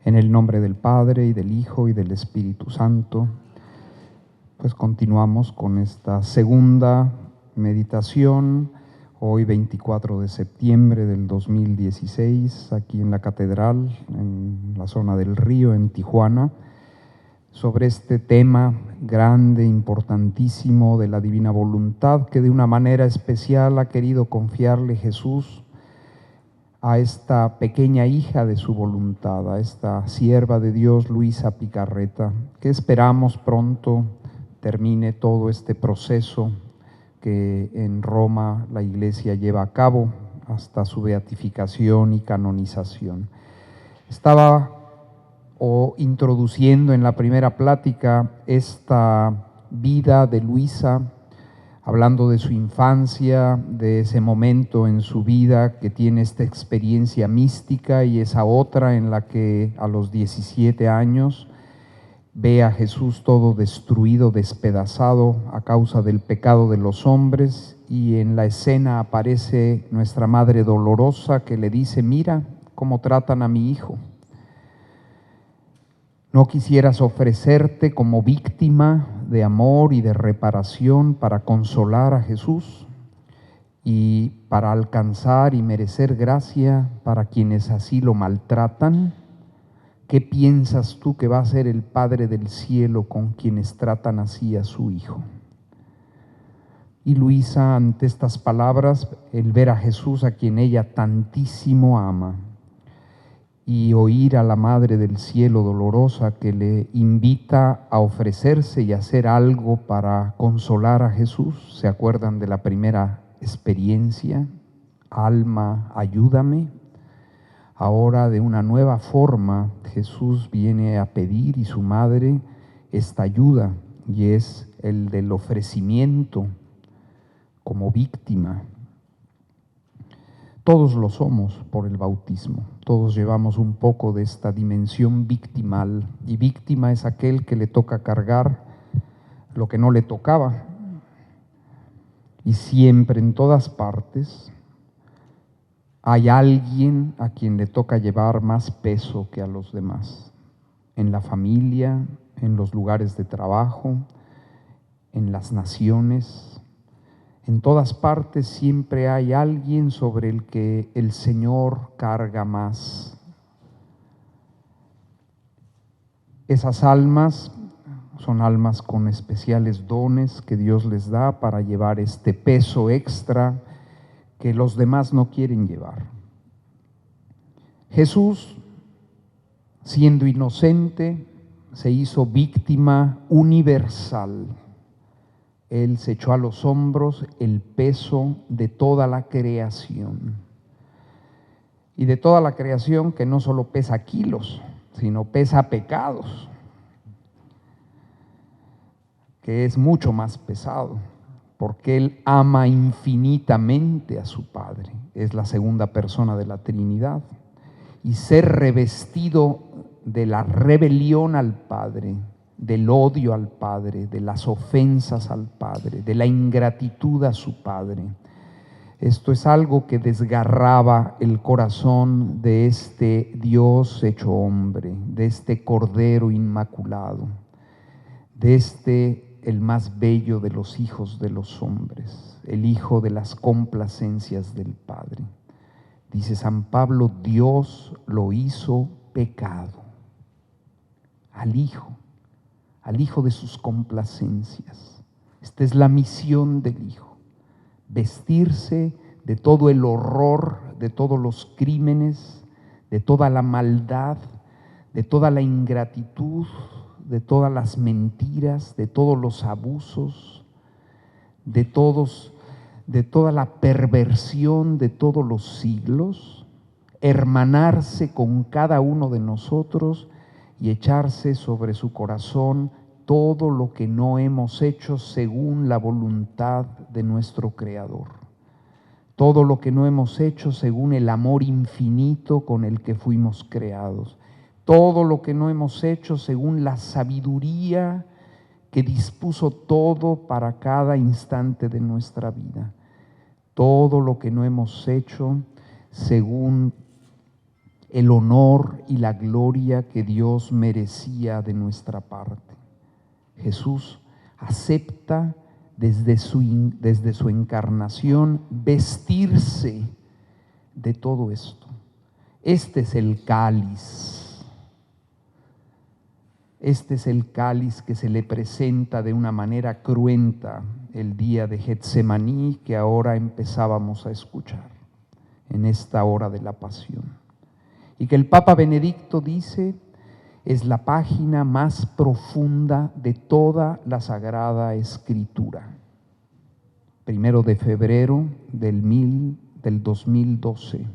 En el nombre del Padre, y del Hijo, y del Espíritu Santo. Pues continuamos con esta segunda meditación, hoy 24 de septiembre del 2016, aquí en la Catedral, en la zona del Río, en Tijuana, sobre este tema grande, importantísimo de la divina voluntad, que de una manera especial ha querido confiarle Jesús a esta pequeña hija de su voluntad, a esta sierva de Dios, Luisa Picarreta, que esperamos pronto termine todo este proceso que en Roma la Iglesia lleva a cabo hasta su beatificación y canonización. Estaba introduciendo en la primera plática esta vida de Luisa, hablando de su infancia, de ese momento en su vida que tiene esta experiencia mística y esa otra en la que a los 17 años ve a Jesús todo destruido, despedazado a causa del pecado de los hombres, y en la escena aparece nuestra Madre Dolorosa que le dice: mira cómo tratan a mi hijo. ¿No quisieras ofrecerte como víctima de amor y de reparación para consolar a Jesús y para alcanzar y merecer gracia para quienes así lo maltratan? ¿Qué piensas tú que va a hacer el Padre del Cielo con quienes tratan así a su Hijo? Y Luisa, ante estas palabras, el ver a Jesús, a quien ella tantísimo ama, y oír a la Madre del Cielo dolorosa que le invita a ofrecerse y hacer algo para consolar a Jesús. ¿Se acuerdan de la primera experiencia? Alma, ayúdame. Ahora, de una nueva forma, Jesús viene a pedir, y su Madre, esta ayuda, y es el del ofrecimiento como víctima. Todos lo somos por el bautismo, todos llevamos un poco de esta dimensión victimal, y víctima es aquel que le toca cargar lo que no le tocaba. Y siempre, en todas partes, hay alguien a quien le toca llevar más peso que a los demás, en la familia, en los lugares de trabajo, en las naciones. En todas partes siempre hay alguien sobre el que el Señor carga más. Esas almas son almas con especiales dones que Dios les da para llevar este peso extra que los demás no quieren llevar. Jesús, siendo inocente, se hizo víctima universal. Él se echó a los hombros el peso de toda la creación. Y de toda la creación que no solo pesa kilos, sino pesa pecados, que es mucho más pesado, porque Él ama infinitamente a su Padre. Es la segunda persona de la Trinidad. Y ser revestido de la rebelión al Padre, del odio al Padre, de las ofensas al Padre, de la ingratitud a su Padre. Esto es algo que desgarraba el corazón de este Dios hecho hombre, de este Cordero Inmaculado, de este, el más bello de los hijos de los hombres, el hijo de las complacencias del Padre. Dice San Pablo: Dios lo hizo pecado al Hijo de sus complacencias. Esta es la misión del Hijo: vestirse de todo el horror, de todos los crímenes, de toda la maldad, de toda la ingratitud, de todas las mentiras, de todos los abusos, de toda la perversión de todos los siglos, hermanarse con cada uno de nosotros y echarse sobre su corazón todo lo que no hemos hecho según la voluntad de nuestro Creador, todo lo que no hemos hecho según el amor infinito con el que fuimos creados, todo lo que no hemos hecho según la sabiduría que dispuso todo para cada instante de nuestra vida, todo lo que no hemos hecho según el honor y la gloria que Dios merecía de nuestra parte. Jesús acepta desde su encarnación vestirse de todo esto. Este es el cáliz. Este es el cáliz que se le presenta de una manera cruenta el día de Getsemaní, que ahora empezábamos a escuchar en esta hora de la pasión. Y que el Papa Benedicto dice es la página más profunda de toda la Sagrada Escritura. 1 de febrero del 2012.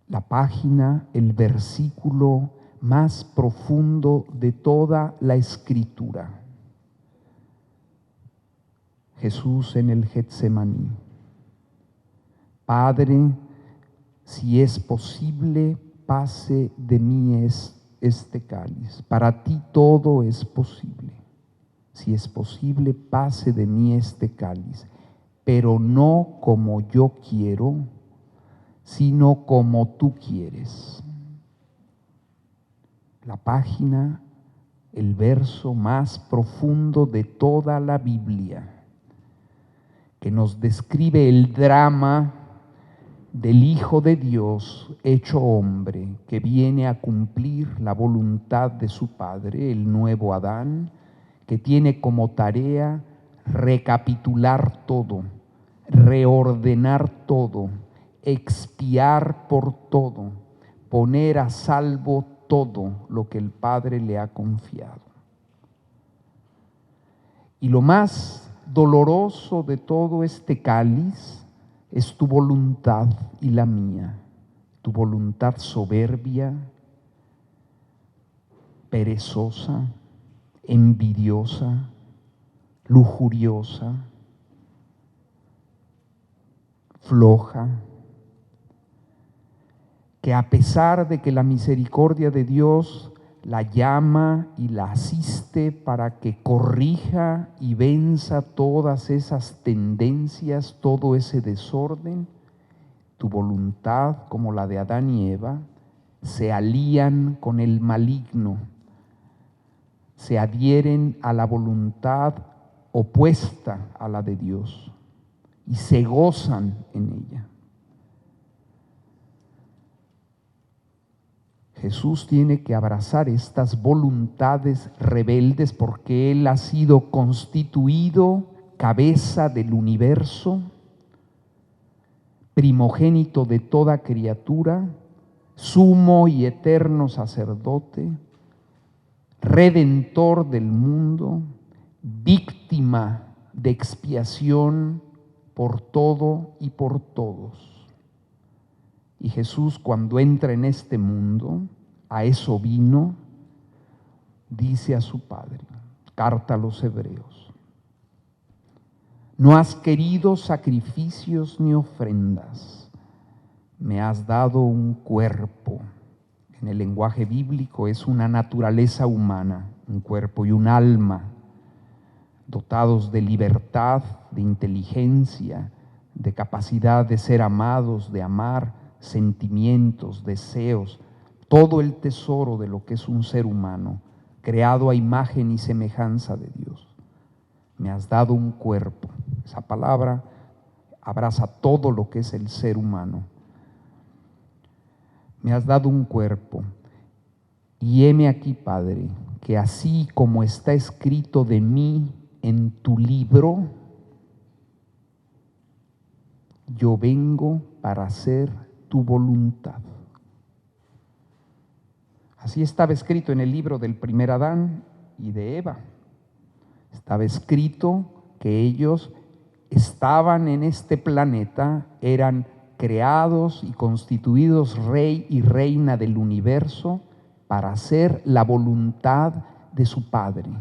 La página, el versículo más profundo de toda la Escritura. Jesús en el Getsemaní. Padre, si es posible, pase de mí este cáliz. Para ti todo es posible. Si es posible, pase de mí este cáliz, pero no como yo quiero, sino como tú quieres. La página, el verso más profundo de toda la Biblia, que nos describe el drama del Hijo de Dios hecho hombre, que viene a cumplir la voluntad de su Padre, el nuevo Adán, que tiene como tarea recapitular todo, reordenar todo, expiar por todo, poner a salvo todo lo que el Padre le ha confiado. Y lo más doloroso de todo este cáliz es tu voluntad y la mía, tu voluntad soberbia, perezosa, envidiosa, lujuriosa, floja, que a pesar de que la misericordia de Dios la llama y la asiste para que corrija y venza todas esas tendencias, todo ese desorden, tu voluntad, como la de Adán y Eva, se alían con el maligno, se adhieren a la voluntad opuesta a la de Dios y se gozan en ella. Jesús tiene que abrazar estas voluntades rebeldes porque Él ha sido constituido cabeza del universo, primogénito de toda criatura, sumo y eterno sacerdote, redentor del mundo, víctima de expiación por todo y por todos. Y Jesús, cuando entra en este mundo, a eso vino, dice a su Padre, carta a los Hebreos: no has querido sacrificios ni ofrendas, me has dado un cuerpo. En el lenguaje bíblico es una naturaleza humana, un cuerpo y un alma, dotados de libertad, de inteligencia, de capacidad de ser amados, de amar, sentimientos, deseos, todo el tesoro de lo que es un ser humano, creado a imagen y semejanza de Dios. Me has dado un cuerpo. Esa palabra abraza todo lo que es el ser humano. Me has dado un cuerpo. Y heme aquí, Padre, que así como está escrito de mí en tu libro, yo vengo para hacer tu voluntad. Así estaba escrito en el libro del primer Adán y de Eva. Estaba escrito que ellos estaban en este planeta, eran creados y constituidos rey y reina del universo para hacer la voluntad de su Padre.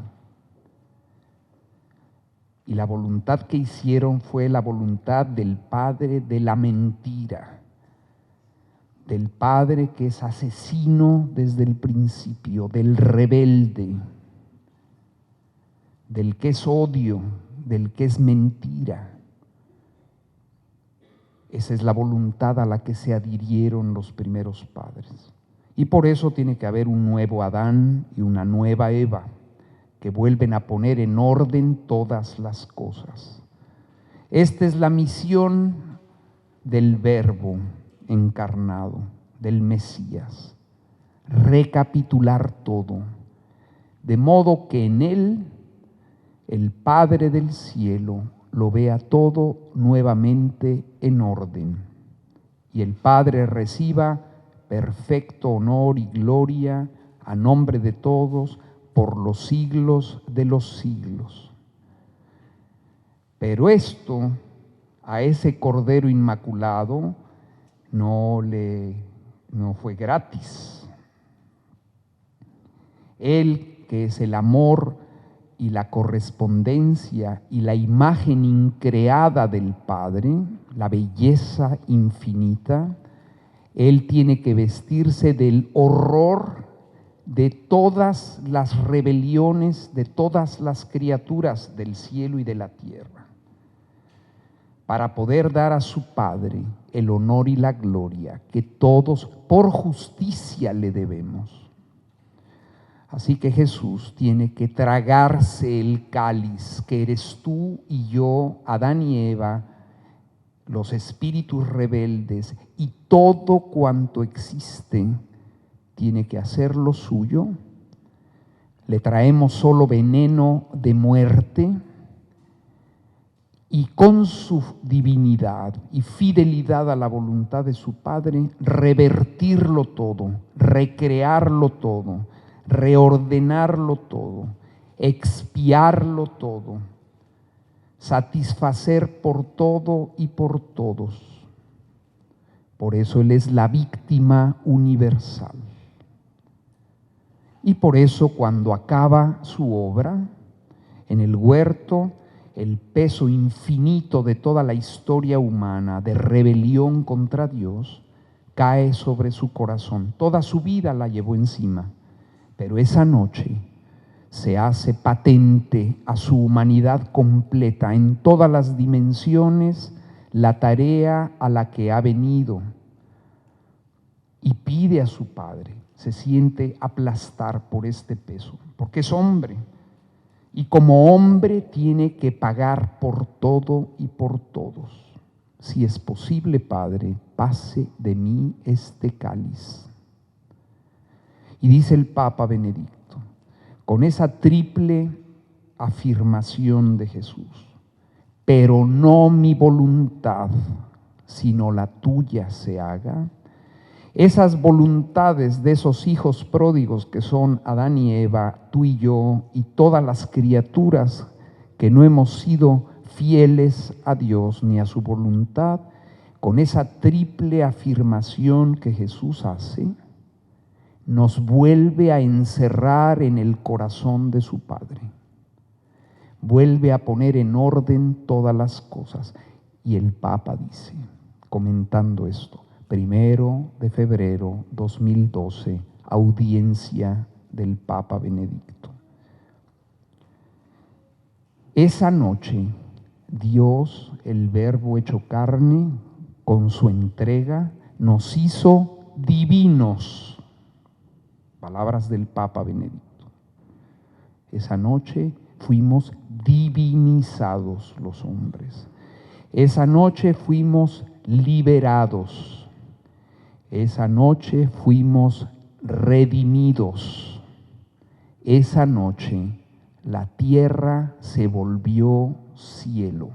Y la voluntad que hicieron fue la voluntad del padre de la mentira, del padre que es asesino desde el principio, del rebelde, del que es odio, del que es mentira. Esa es la voluntad a la que se adhirieron los primeros padres. Y por eso tiene que haber un nuevo Adán y una nueva Eva, que vuelven a poner en orden todas las cosas. Esta es la misión del Verbo encarnado, del Mesías: recapitular todo, de modo que en él el Padre del cielo lo vea todo nuevamente en orden, y el Padre reciba perfecto honor y gloria a nombre de todos por los siglos de los siglos. Pero esto a ese Cordero Inmaculado no fue gratis. Él, que es el amor y la correspondencia y la imagen increada del Padre, la belleza infinita, Él tiene que vestirse del horror de todas las rebeliones, de todas las criaturas del cielo y de la tierra, para poder dar a su Padre el honor y la gloria que todos por justicia le debemos. Así que Jesús tiene que tragarse el cáliz que eres tú y yo, Adán y Eva, los espíritus rebeldes y todo cuanto existe, tiene que hacer lo suyo. Le traemos solo veneno de muerte, y con su divinidad y fidelidad a la voluntad de su Padre, revertirlo todo, recrearlo todo, reordenarlo todo, expiarlo todo, satisfacer por todo y por todos. Por eso Él es la víctima universal. Y por eso, cuando acaba su obra en el huerto, el peso infinito de toda la historia humana de rebelión contra Dios cae sobre su corazón. Toda su vida la llevó encima, pero esa noche se hace patente a su humanidad completa en todas las dimensiones la tarea a la que ha venido, y pide a su Padre, se siente aplastar por este peso, porque es hombre. Y como hombre tiene que pagar por todo y por todos. Si es posible, Padre, pase de mí este cáliz. Y dice el Papa Benedicto, con esa triple afirmación de Jesús: pero no mi voluntad, sino la tuya se haga. Esas voluntades de esos hijos pródigos que son Adán y Eva, tú y yo, y todas las criaturas que no hemos sido fieles a Dios ni a su voluntad, con esa triple afirmación que Jesús hace, nos vuelve a encerrar en el corazón de su Padre. Vuelve a poner en orden todas las cosas. Y el Papa dice, comentando esto, 1 de febrero 2012, audiencia del Papa Benedicto. Esa noche, Dios, el Verbo hecho carne, con su entrega, nos hizo divinos. Palabras del Papa Benedicto. Esa noche fuimos divinizados los hombres. Esa noche fuimos liberados. Esa noche fuimos redimidos. Esa noche la tierra se volvió cielo.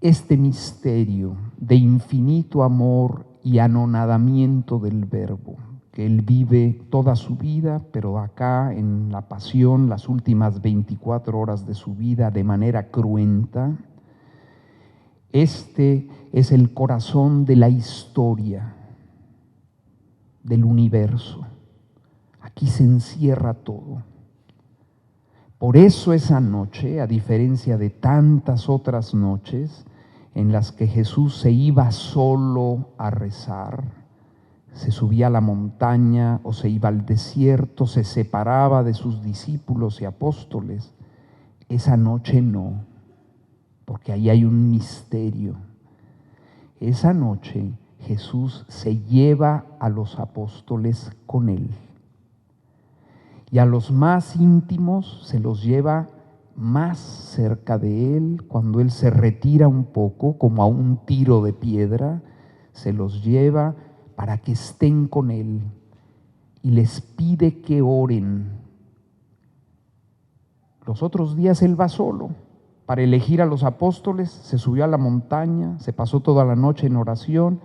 Este misterio de infinito amor y anonadamiento del Verbo, que Él vive toda su vida, pero acá en la pasión, las últimas 24 horas de su vida, de manera cruenta. Este es el corazón de la historia, del universo. Aquí se encierra todo. Por eso esa noche, a diferencia de tantas otras noches en las que Jesús se iba solo a rezar, se subía a la montaña o se iba al desierto, se separaba de sus discípulos y apóstoles, esa noche no. porque ahí hay un misterio. Esa noche Jesús se lleva a los apóstoles con él. Y a los más íntimos se los lleva más cerca de él. Cuando él se retira un poco, como a un tiro de piedra, se los lleva para que estén con él y les pide que oren. Los otros días él va solo. Para elegir a los apóstoles, se subió a la montaña, se pasó toda la noche en oración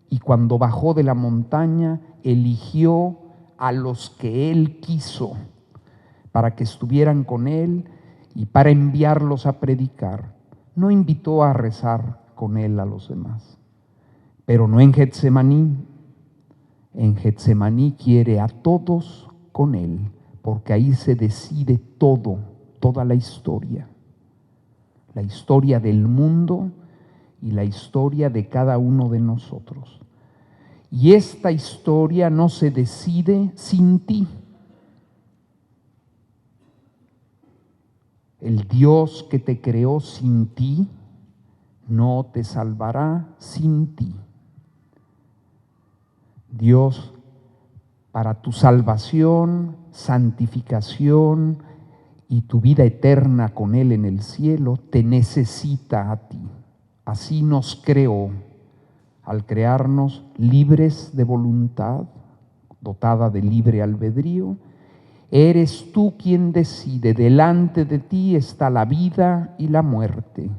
y cuando bajó de la montaña, eligió a los que él quiso para que estuvieran con él y para enviarlos a predicar. No invitó a rezar con él a los demás, pero no en Getsemaní. En Getsemaní quiere a todos con él, porque ahí se decide todo, toda la historia del mundo y la historia de cada uno de nosotros. Y esta historia no se decide sin ti. El Dios que te creó sin ti no te salvará sin ti. Dios, para tu salvación, santificación y tu vida eterna con Él en el cielo, te necesita a ti. Así nos creó, al crearnos libres de voluntad, dotada de libre albedrío. Eres tú quien decide, delante de ti está la vida y la muerte,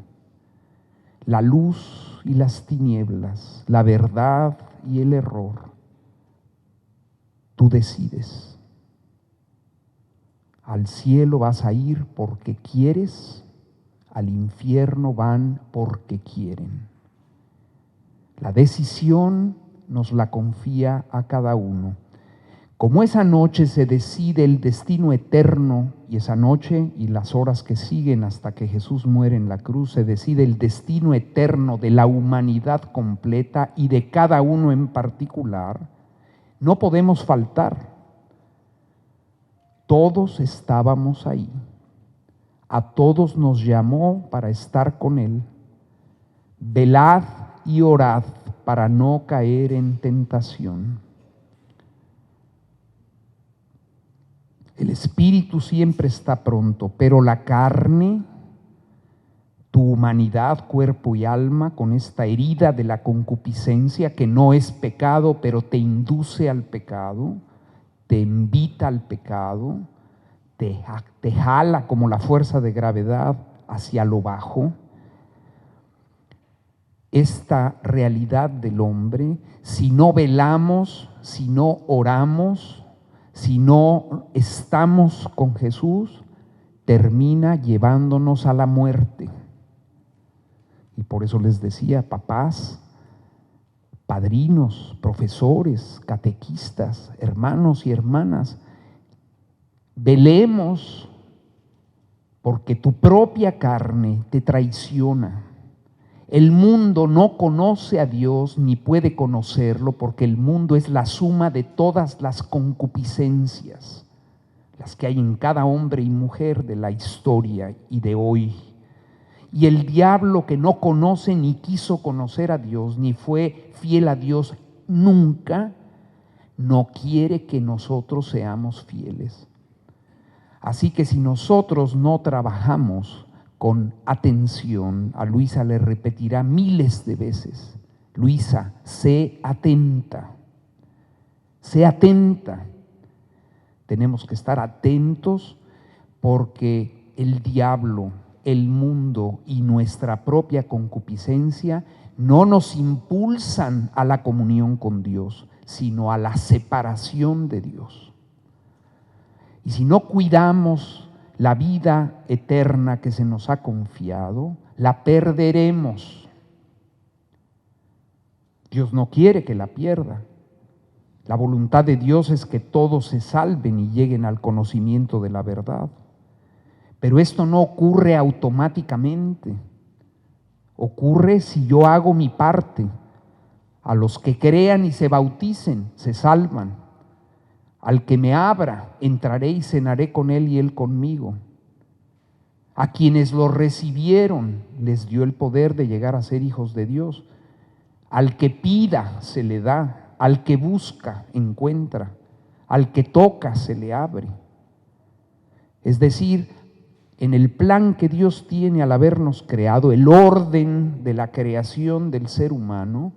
la luz y las tinieblas, la verdad y el error. Tú decides. Al cielo vas a ir porque quieres, al infierno van porque quieren. La decisión nos la confía a cada uno. Como esa noche se decide el destino eterno, y esa noche y las horas que siguen hasta que Jesús muere en la cruz, se decide el destino eterno de la humanidad completa y de cada uno en particular, no podemos faltar. Todos estábamos ahí. A todos nos llamó para estar con Él. Velad y orad para no caer en tentación. El espíritu siempre está pronto, pero la carne, tu humanidad, cuerpo y alma, con esta herida de la concupiscencia, que no es pecado, pero te induce al pecado, te invita al pecado, te jala como la fuerza de gravedad hacia lo bajo. Esta realidad del hombre, si no velamos, si no oramos, si no estamos con Jesús, termina llevándonos a la muerte. Y por eso les decía, papás, padrinos, profesores, catequistas, hermanos y hermanas, velemos, porque tu propia carne te traiciona. El mundo no conoce a Dios ni puede conocerlo, porque el mundo es la suma de todas las concupiscencias, las que hay en cada hombre y mujer de la historia y de hoy. Y el diablo, que no conoce ni quiso conocer a Dios, ni fue fiel a Dios nunca, no quiere que nosotros seamos fieles. Así que si nosotros no trabajamos con atención, a Luisa le repetirá miles de veces: Luisa, sé atenta, sé atenta. Tenemos que estar atentos, porque el diablo, el mundo y nuestra propia concupiscencia no nos impulsan a la comunión con Dios, sino a la separación de Dios. Y si no cuidamos la vida eterna que se nos ha confiado, la perderemos. Dios no quiere que la pierda. La voluntad de Dios es que todos se salven y lleguen al conocimiento de la verdad. Pero esto no ocurre automáticamente. Ocurre si yo hago mi parte. A los que crean y se bauticen, se salvan. Al que me abra, entraré y cenaré con él y él conmigo. A quienes lo recibieron les dio el poder de llegar a ser hijos de Dios. Al que pida se le da, al que busca encuentra, al que toca se le abre. Es decir, en el plan que Dios tiene al habernos creado, el orden de la creación del ser humano,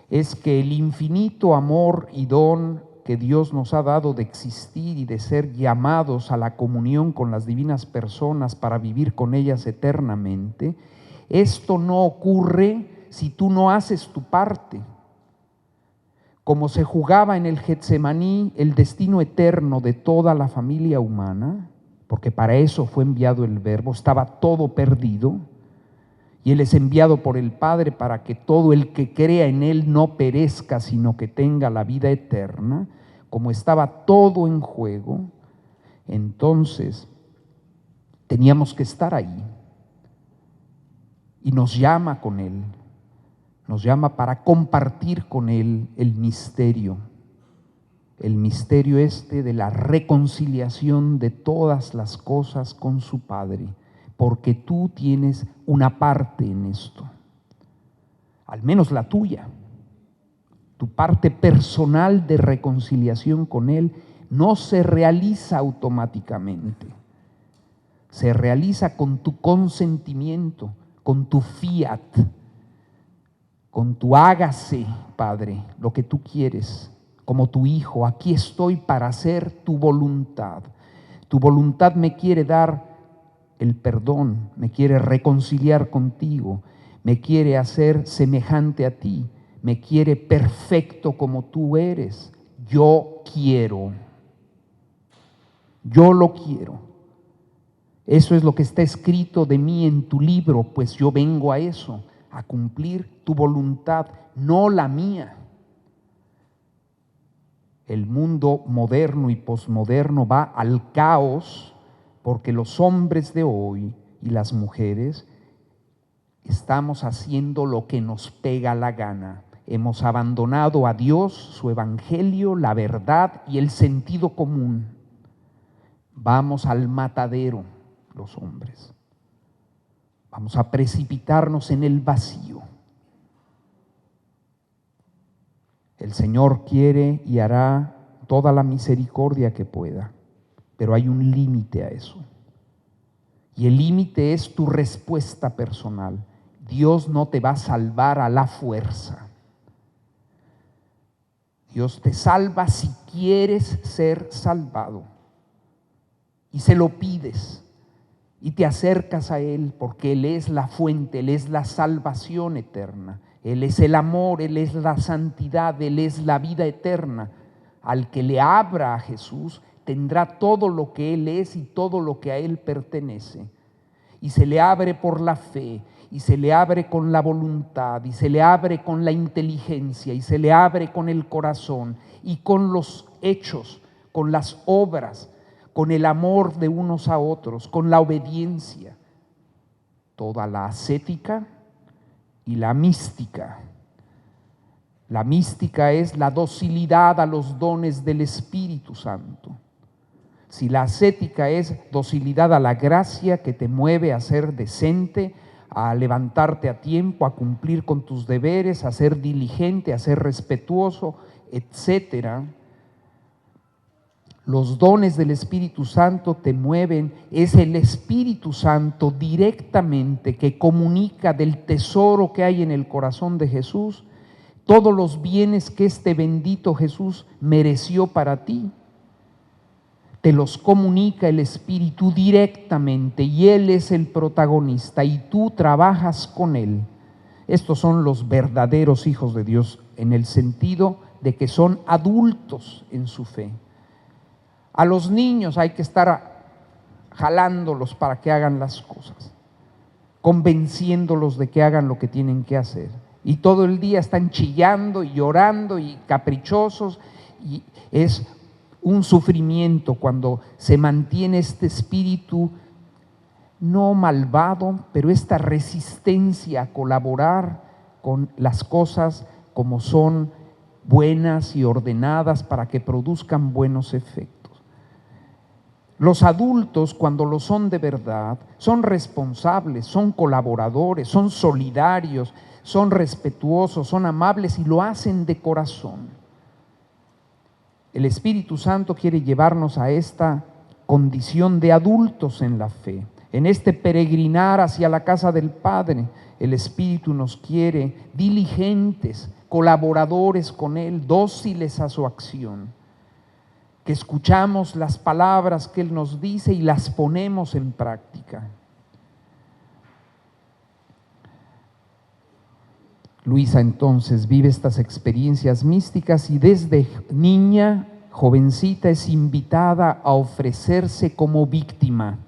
es que el infinito amor y don que Dios nos ha dado de existir y de ser llamados a la comunión con las divinas personas para vivir con ellas eternamente, esto no ocurre si tú no haces tu parte. Como se jugaba en el Getsemaní el destino eterno de toda la familia humana, porque para eso fue enviado el Verbo, estaba todo perdido, y Él es enviado por el Padre para que todo el que crea en Él no perezca, sino que tenga la vida eterna. Como estaba todo en juego, entonces teníamos que estar ahí. Y nos llama con Él, nos llama para compartir con Él el misterio este de la reconciliación de todas las cosas con su Padre, porque tú tienes una parte en esto, al menos la tuya. Tu parte personal de reconciliación con Él no se realiza automáticamente, se realiza con tu consentimiento, con tu fiat, con tu hágase, Padre, lo que tú quieres, como tu hijo. Aquí estoy para hacer tu voluntad. Tu voluntad me quiere dar el perdón, me quiere reconciliar contigo, me quiere hacer semejante a ti, me quiere perfecto como tú eres. Yo quiero, yo lo quiero. Eso es lo que está escrito de mí en tu libro, pues yo vengo a eso, a cumplir tu voluntad, no la mía. El mundo moderno y posmoderno va al caos porque los hombres de hoy y las mujeres estamos haciendo lo que nos pega la gana. Hemos abandonado a Dios, su evangelio, la verdad y el sentido común. Vamos al matadero, los hombres. Vamos a precipitarnos en el vacío. El Señor quiere y hará toda la misericordia que pueda, pero hay un límite a eso. Y el límite es tu respuesta personal. Dios no te va a salvar a la fuerza. Dios te salva si quieres ser salvado. Y se lo pides y te acercas a Él porque Él es la fuente, Él es la salvación eterna. Él es el amor, Él es la santidad, Él es la vida eterna. Al que le abra a Jesús tendrá todo lo que Él es y todo lo que a Él pertenece. Y se le abre por la fe, y se le abre con la voluntad, y se le abre con la inteligencia, y se le abre con el corazón, y con los hechos, con las obras, con el amor de unos a otros, con la obediencia. Toda la ascética y la mística. La mística es la docilidad a los dones del Espíritu Santo. Si la ascética es docilidad a la gracia que te mueve a ser decente, a levantarte a tiempo, a cumplir con tus deberes, a ser diligente, a ser respetuoso, etcétera. Los dones del Espíritu Santo te mueven, es el Espíritu Santo directamente que comunica del tesoro que hay en el corazón de Jesús, todos los bienes que este bendito Jesús mereció para ti. Te los comunica el Espíritu directamente y Él es el protagonista y tú trabajas con Él. Estos son los verdaderos hijos de Dios en el sentido de que son adultos en su fe. A los niños hay que estar jalándolos para que hagan las cosas, convenciéndolos de que hagan lo que tienen que hacer. Y todo el día están chillando y llorando y caprichosos, y es un sufrimiento cuando se mantiene este espíritu no malvado, pero esta resistencia a colaborar con las cosas como son buenas y ordenadas para que produzcan buenos efectos. Los adultos, cuando lo son de verdad, son responsables, son colaboradores, son solidarios, son respetuosos, son amables y lo hacen de corazón. El Espíritu Santo quiere llevarnos a esta condición de adultos en la fe. En este peregrinar hacia la casa del Padre, el Espíritu nos quiere diligentes, colaboradores con Él, dóciles a su acción, que escuchamos las palabras que Él nos dice y las ponemos en práctica. Luisa entonces vive estas experiencias místicas y desde niña, jovencita, es invitada a ofrecerse como víctima,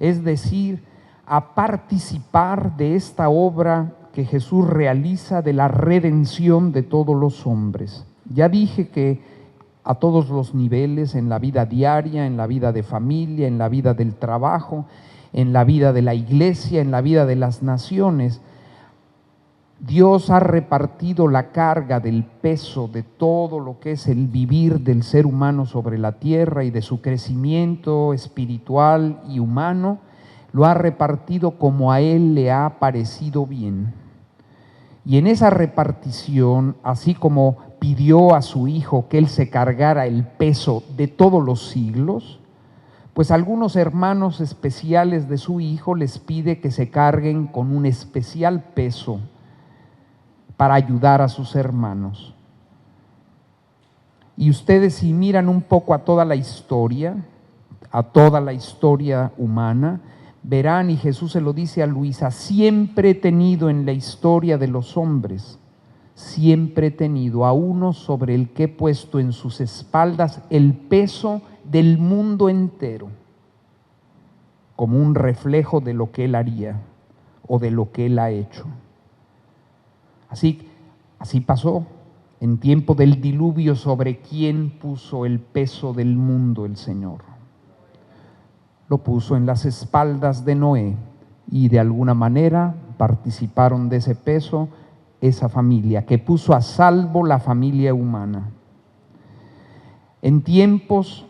es decir, a participar de esta obra que Jesús realiza de la redención de todos los hombres. Ya dije que a todos los niveles, en la vida diaria, en la vida de familia, en la vida del trabajo, en la vida de la iglesia, en la vida de las naciones, Dios ha repartido la carga del peso de todo lo que es el vivir del ser humano sobre la tierra y de su crecimiento espiritual y humano, lo ha repartido como a Él le ha parecido bien. Y en esa repartición, así como pidió a su Hijo que Él se cargara el peso de todos los siglos, pues algunos hermanos especiales de su Hijo les pide que se carguen con un especial peso para ayudar a sus hermanos. Y ustedes, si miran un poco a toda la historia humana, verán, y Jesús se lo dice a Luisa, siempre he tenido en la historia de los hombres, siempre he tenido a uno sobre el que he puesto en sus espaldas el peso del mundo entero, como un reflejo de lo que Él haría o de lo que Él ha hecho. Así pasó en tiempo del diluvio. ¿Sobre quién puso el peso del mundo el Señor? Lo puso en las espaldas de Noé, y de alguna manera participaron de ese peso esa familia, que puso a salvo la familia humana. En tiempos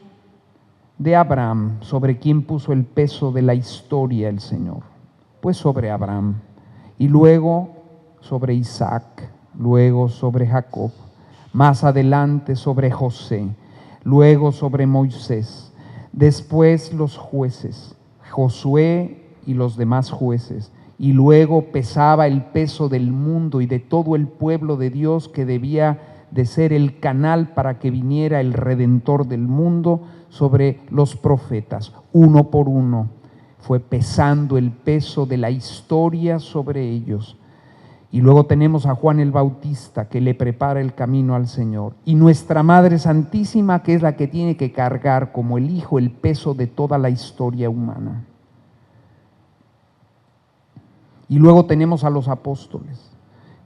de Abraham, ¿sobre quién puso el peso de la historia el Señor? Pues sobre Abraham, y luego sobre Isaac, luego sobre Jacob, más adelante sobre José, luego sobre Moisés, después los jueces, Josué y los demás jueces, y luego pesaba el peso del mundo y de todo el pueblo de Dios, que debía de ser el canal para que viniera el Redentor del mundo, sobre los profetas. Uno por uno fue pesando el peso de la historia sobre ellos. Y luego tenemos a Juan el Bautista, que le prepara el camino al Señor, y nuestra Madre Santísima, que es la que tiene que cargar como el Hijo el peso de toda la historia humana. Y luego tenemos a los apóstoles,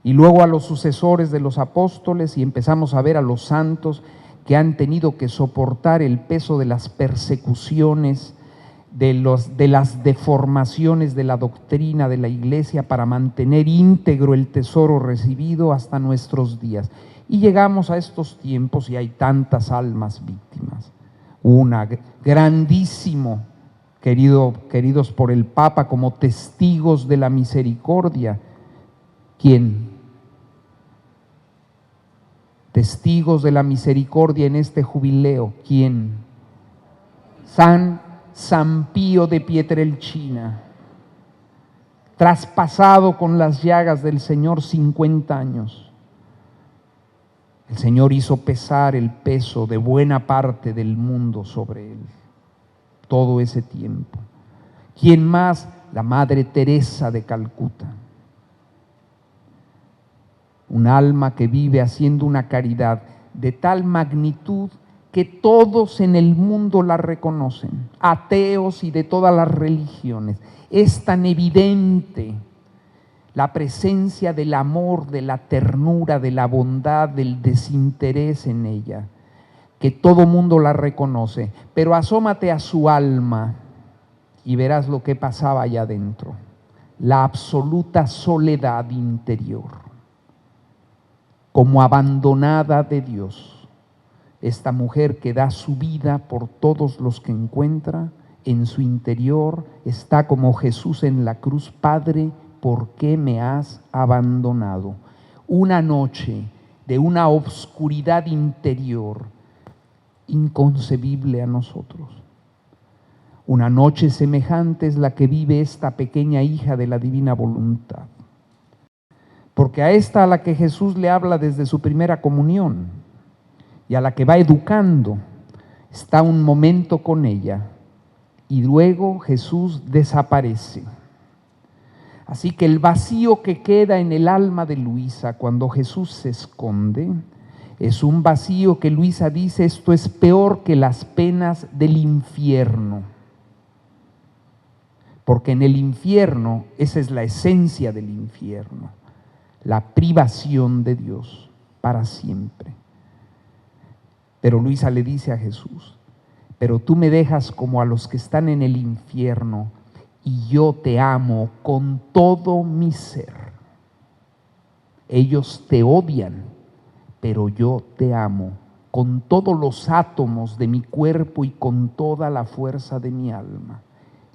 y luego a los sucesores de los apóstoles, y empezamos a ver a los santos que han tenido que soportar el peso de las persecuciones, de las deformaciones de la doctrina de la Iglesia, para mantener íntegro el tesoro recibido hasta nuestros días. Y llegamos a estos tiempos y hay tantas almas víctimas. Una grandísimo, queridos por el Papa, como testigos de la misericordia. ¿Quién? Testigos de la misericordia en este jubileo. ¿Quién? San Pío de Pietrelcina, traspasado con las llagas del Señor 50 años. El Señor hizo pesar el peso de buena parte del mundo sobre él todo ese tiempo. ¿Quién más? La Madre Teresa de Calcuta. Un alma que vive haciendo una caridad de tal magnitud que todos en el mundo la reconocen, ateos y de todas las religiones. Es tan evidente la presencia del amor, de la ternura, de la bondad, del desinterés en ella, que todo mundo la reconoce. Pero asómate a su alma y verás lo que pasaba allá adentro. La absoluta soledad interior, como abandonada de Dios. Esta mujer que da su vida por todos los que encuentra, en su interior está como Jesús en la cruz: Padre, ¿por qué me has abandonado? Una noche de una obscuridad interior inconcebible a nosotros. Una noche semejante es la que vive esta pequeña hija de la divina voluntad. Porque a esta a la que Jesús le habla desde su primera comunión y a la que va educando, está un momento con ella y luego Jesús desaparece. Así que el vacío que queda en el alma de Luisa cuando Jesús se esconde es un vacío que Luisa dice: esto es peor que las penas del infierno. Porque en el infierno, esa es la esencia del infierno, la privación de Dios para siempre. Pero Luisa le dice a Jesús: pero tú me dejas como a los que están en el infierno, y yo te amo con todo mi ser. Ellos te odian, pero yo te amo con todos los átomos de mi cuerpo y con toda la fuerza de mi alma,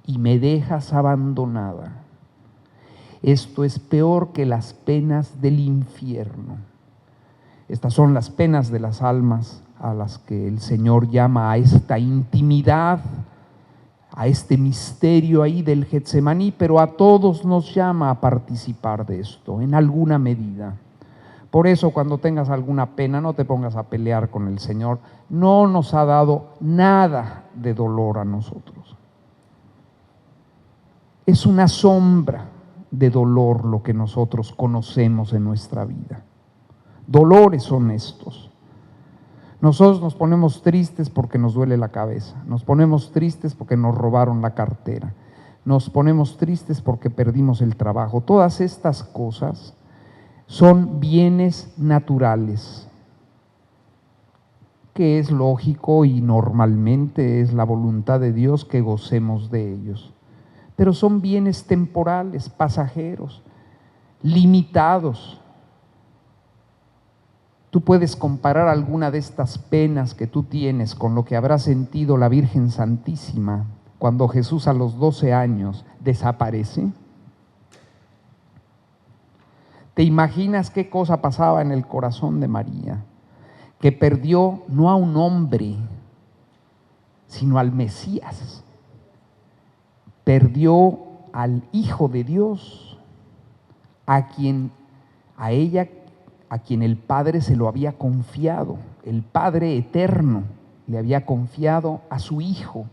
y me dejas abandonada. Esto es peor que las penas del infierno. Estas son las penas de las almas a las que el Señor llama a esta intimidad, a este misterio ahí del Getsemaní, pero a todos nos llama a participar de esto en alguna medida. Por eso, cuando tengas alguna pena, no te pongas a pelear con el Señor. No nos ha dado nada de dolor a nosotros. Es una sombra de dolor lo que nosotros conocemos en nuestra vida. Dolores son estos. Nosotros nos ponemos tristes porque nos duele la cabeza, nos ponemos tristes porque nos robaron la cartera, nos ponemos tristes porque perdimos el trabajo. Todas estas cosas son bienes naturales, que es lógico y normalmente es la voluntad de Dios que gocemos de ellos. Pero son bienes temporales, pasajeros, limitados. Tú puedes comparar alguna de estas penas que tú tienes con lo que habrá sentido la Virgen Santísima cuando Jesús a los 12 años desaparece. ¿Te imaginas qué cosa pasaba en el corazón de María? Que perdió no a un hombre, sino al Mesías. Perdió al Hijo de Dios, a quien el Padre se lo había confiado. El Padre eterno le había confiado a su Hijo,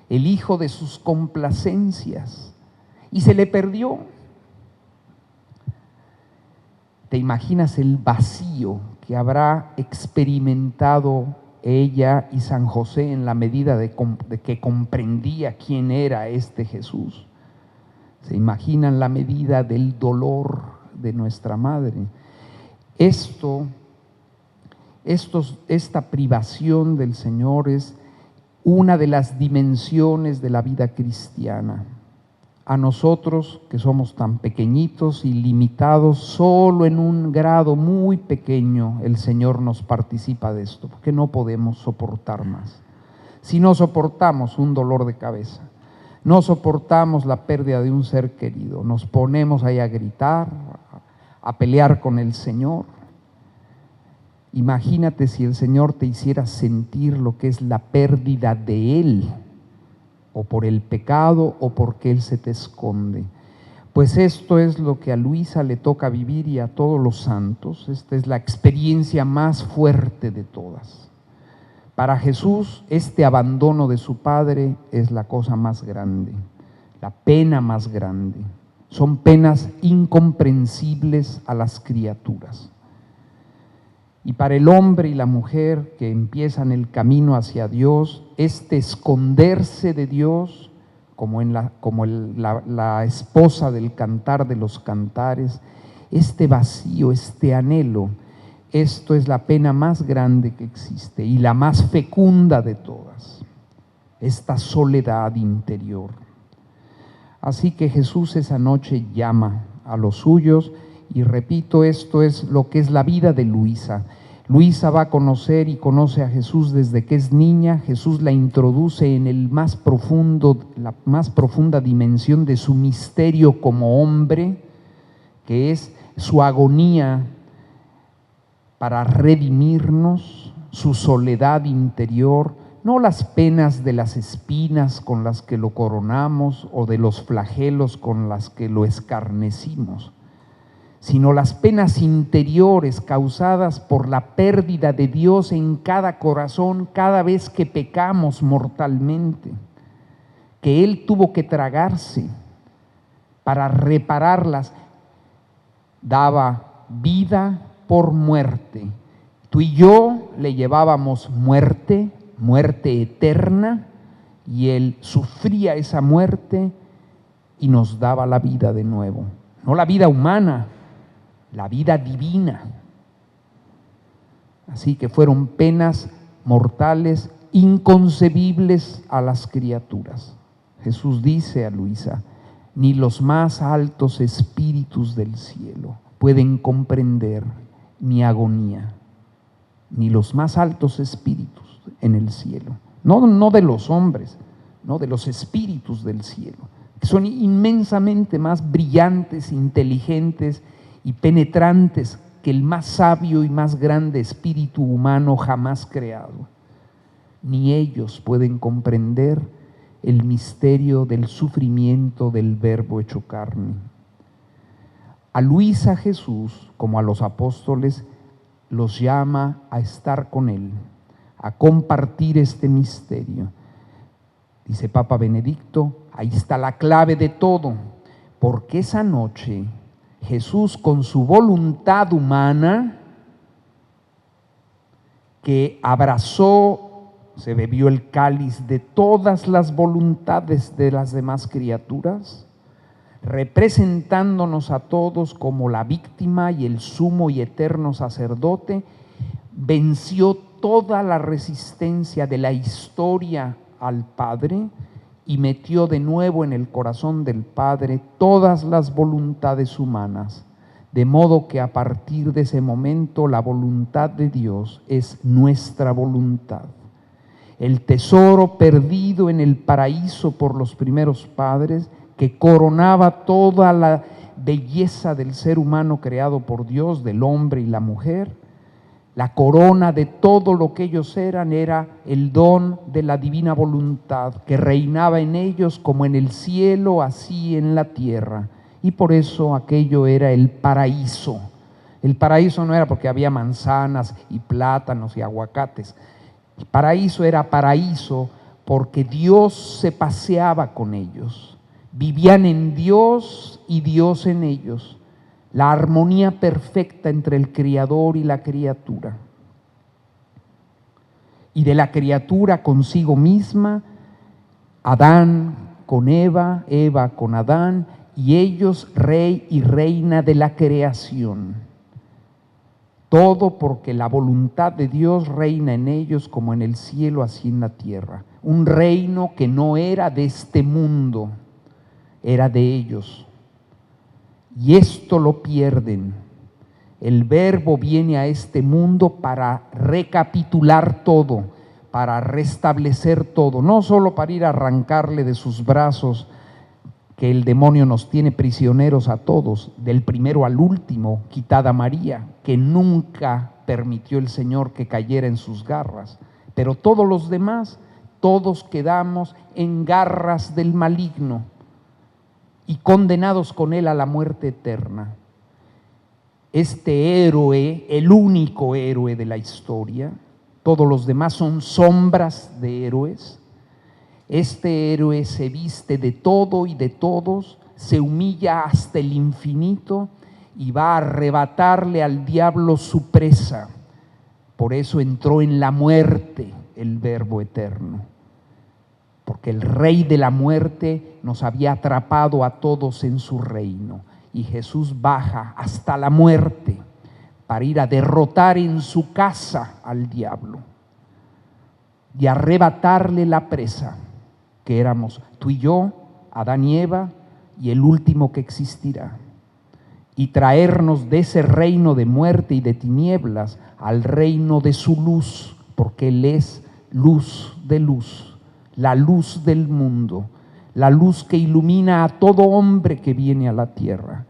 el Hijo de sus complacencias, y se le perdió. ¿Te imaginas el vacío que habrá experimentado ella y San José en la medida de que comprendía quién era este Jesús? ¿Se imaginan la medida del dolor de nuestra madre? Esta privación del Señor es una de las dimensiones de la vida cristiana. A nosotros, que somos tan pequeñitos y limitados, solo en un grado muy pequeño el Señor nos participa de esto, porque no podemos soportar más. Si no soportamos un dolor de cabeza, no soportamos la pérdida de un ser querido, nos ponemos ahí a gritar, a pelear con el Señor. Imagínate si el Señor te hiciera sentir lo que es la pérdida de Él, o por el pecado, o porque Él se te esconde. Pues esto es lo que a Luisa le toca vivir y a todos los santos. Esta es la experiencia más fuerte de todas. Para Jesús, este abandono de su Padre es la cosa más grande, la pena más grande. Son penas incomprensibles a las criaturas. Y para el hombre y la mujer que empiezan el camino hacia Dios, este esconderse de Dios, como la esposa del Cantar de los Cantares, este vacío, este anhelo, esto es la pena más grande que existe y la más fecunda de todas, esta soledad interior. Así que Jesús esa noche llama a los suyos, y repito, esto es lo que es la vida de Luisa. Luisa va a conocer y conoce a Jesús desde que es niña. Jesús la introduce en la más profunda dimensión de su misterio como hombre, que es su agonía para redimirnos, su soledad interior, no las penas de las espinas con las que lo coronamos o de los flagelos con las que lo escarnecimos, sino las penas interiores causadas por la pérdida de Dios en cada corazón cada vez que pecamos mortalmente, que Él tuvo que tragarse para repararlas. Daba vida por muerte. Tú y yo le llevábamos muerte, muerte eterna, y Él sufría esa muerte y nos daba la vida de nuevo. No la vida humana, la vida divina. Así que fueron penas mortales inconcebibles a las criaturas. Jesús dice a Luisa: ni los más altos espíritus del cielo pueden comprender mi agonía, ni los más altos espíritus en el cielo, no de los hombres, no de los espíritus del cielo, que son inmensamente más brillantes, inteligentes y penetrantes que el más sabio y más grande espíritu humano jamás creado. Ni ellos pueden comprender el misterio del sufrimiento del Verbo hecho carne. A Luisa Jesús, como a los apóstoles, los llama a estar con Él, a compartir este misterio. Dice Papa Benedicto, ahí está la clave de todo, porque esa noche Jesús, con su voluntad humana, que abrazó, se bebió el cáliz de todas las voluntades de las demás criaturas, representándonos a todos como la víctima y el sumo y eterno sacerdote, venció toda la resistencia de la historia al Padre y metió de nuevo en el corazón del Padre todas las voluntades humanas, de modo que a partir de ese momento la voluntad de Dios es nuestra voluntad. El tesoro perdido en el paraíso por los primeros padres, que coronaba toda la belleza del ser humano creado por Dios, del hombre y la mujer, la corona de todo lo que ellos eran, era el don de la divina voluntad que reinaba en ellos como en el cielo, así en la tierra. Y por eso aquello era el paraíso. El paraíso no era porque había manzanas y plátanos y aguacates. El paraíso era paraíso porque Dios se paseaba con ellos. Vivían en Dios y Dios en ellos. La armonía perfecta entre el Creador y la criatura. Y de la criatura consigo misma, Adán con Eva, Eva con Adán, y ellos rey y reina de la creación. Todo porque la voluntad de Dios reina en ellos como en el cielo, así en la tierra. Un reino que no era de este mundo, era de ellos. Y esto lo pierden. El Verbo viene a este mundo para recapitular todo, para restablecer todo, no solo para ir a arrancarle de sus brazos, que el demonio nos tiene prisioneros a todos, del primero al último, quitada María, que nunca permitió el Señor que cayera en sus garras, pero todos los demás, todos quedamos en garras del maligno y condenados con él a la muerte eterna. Este héroe, el único héroe de la historia, todos los demás son sombras de héroes. Este héroe se viste de todo y de todos, se humilla hasta el infinito y va a arrebatarle al diablo su presa. Por eso entró en la muerte el Verbo eterno, porque el rey de la muerte nos había atrapado a todos en su reino, y Jesús baja hasta la muerte para ir a derrotar en su casa al diablo y arrebatarle la presa, que éramos tú y yo, Adán y Eva, y el último que existirá. y traernos de ese reino de muerte y de tinieblas al reino de su luz, porque Él es luz de luz, la luz del mundo, la luz que ilumina a todo hombre que viene a la tierra.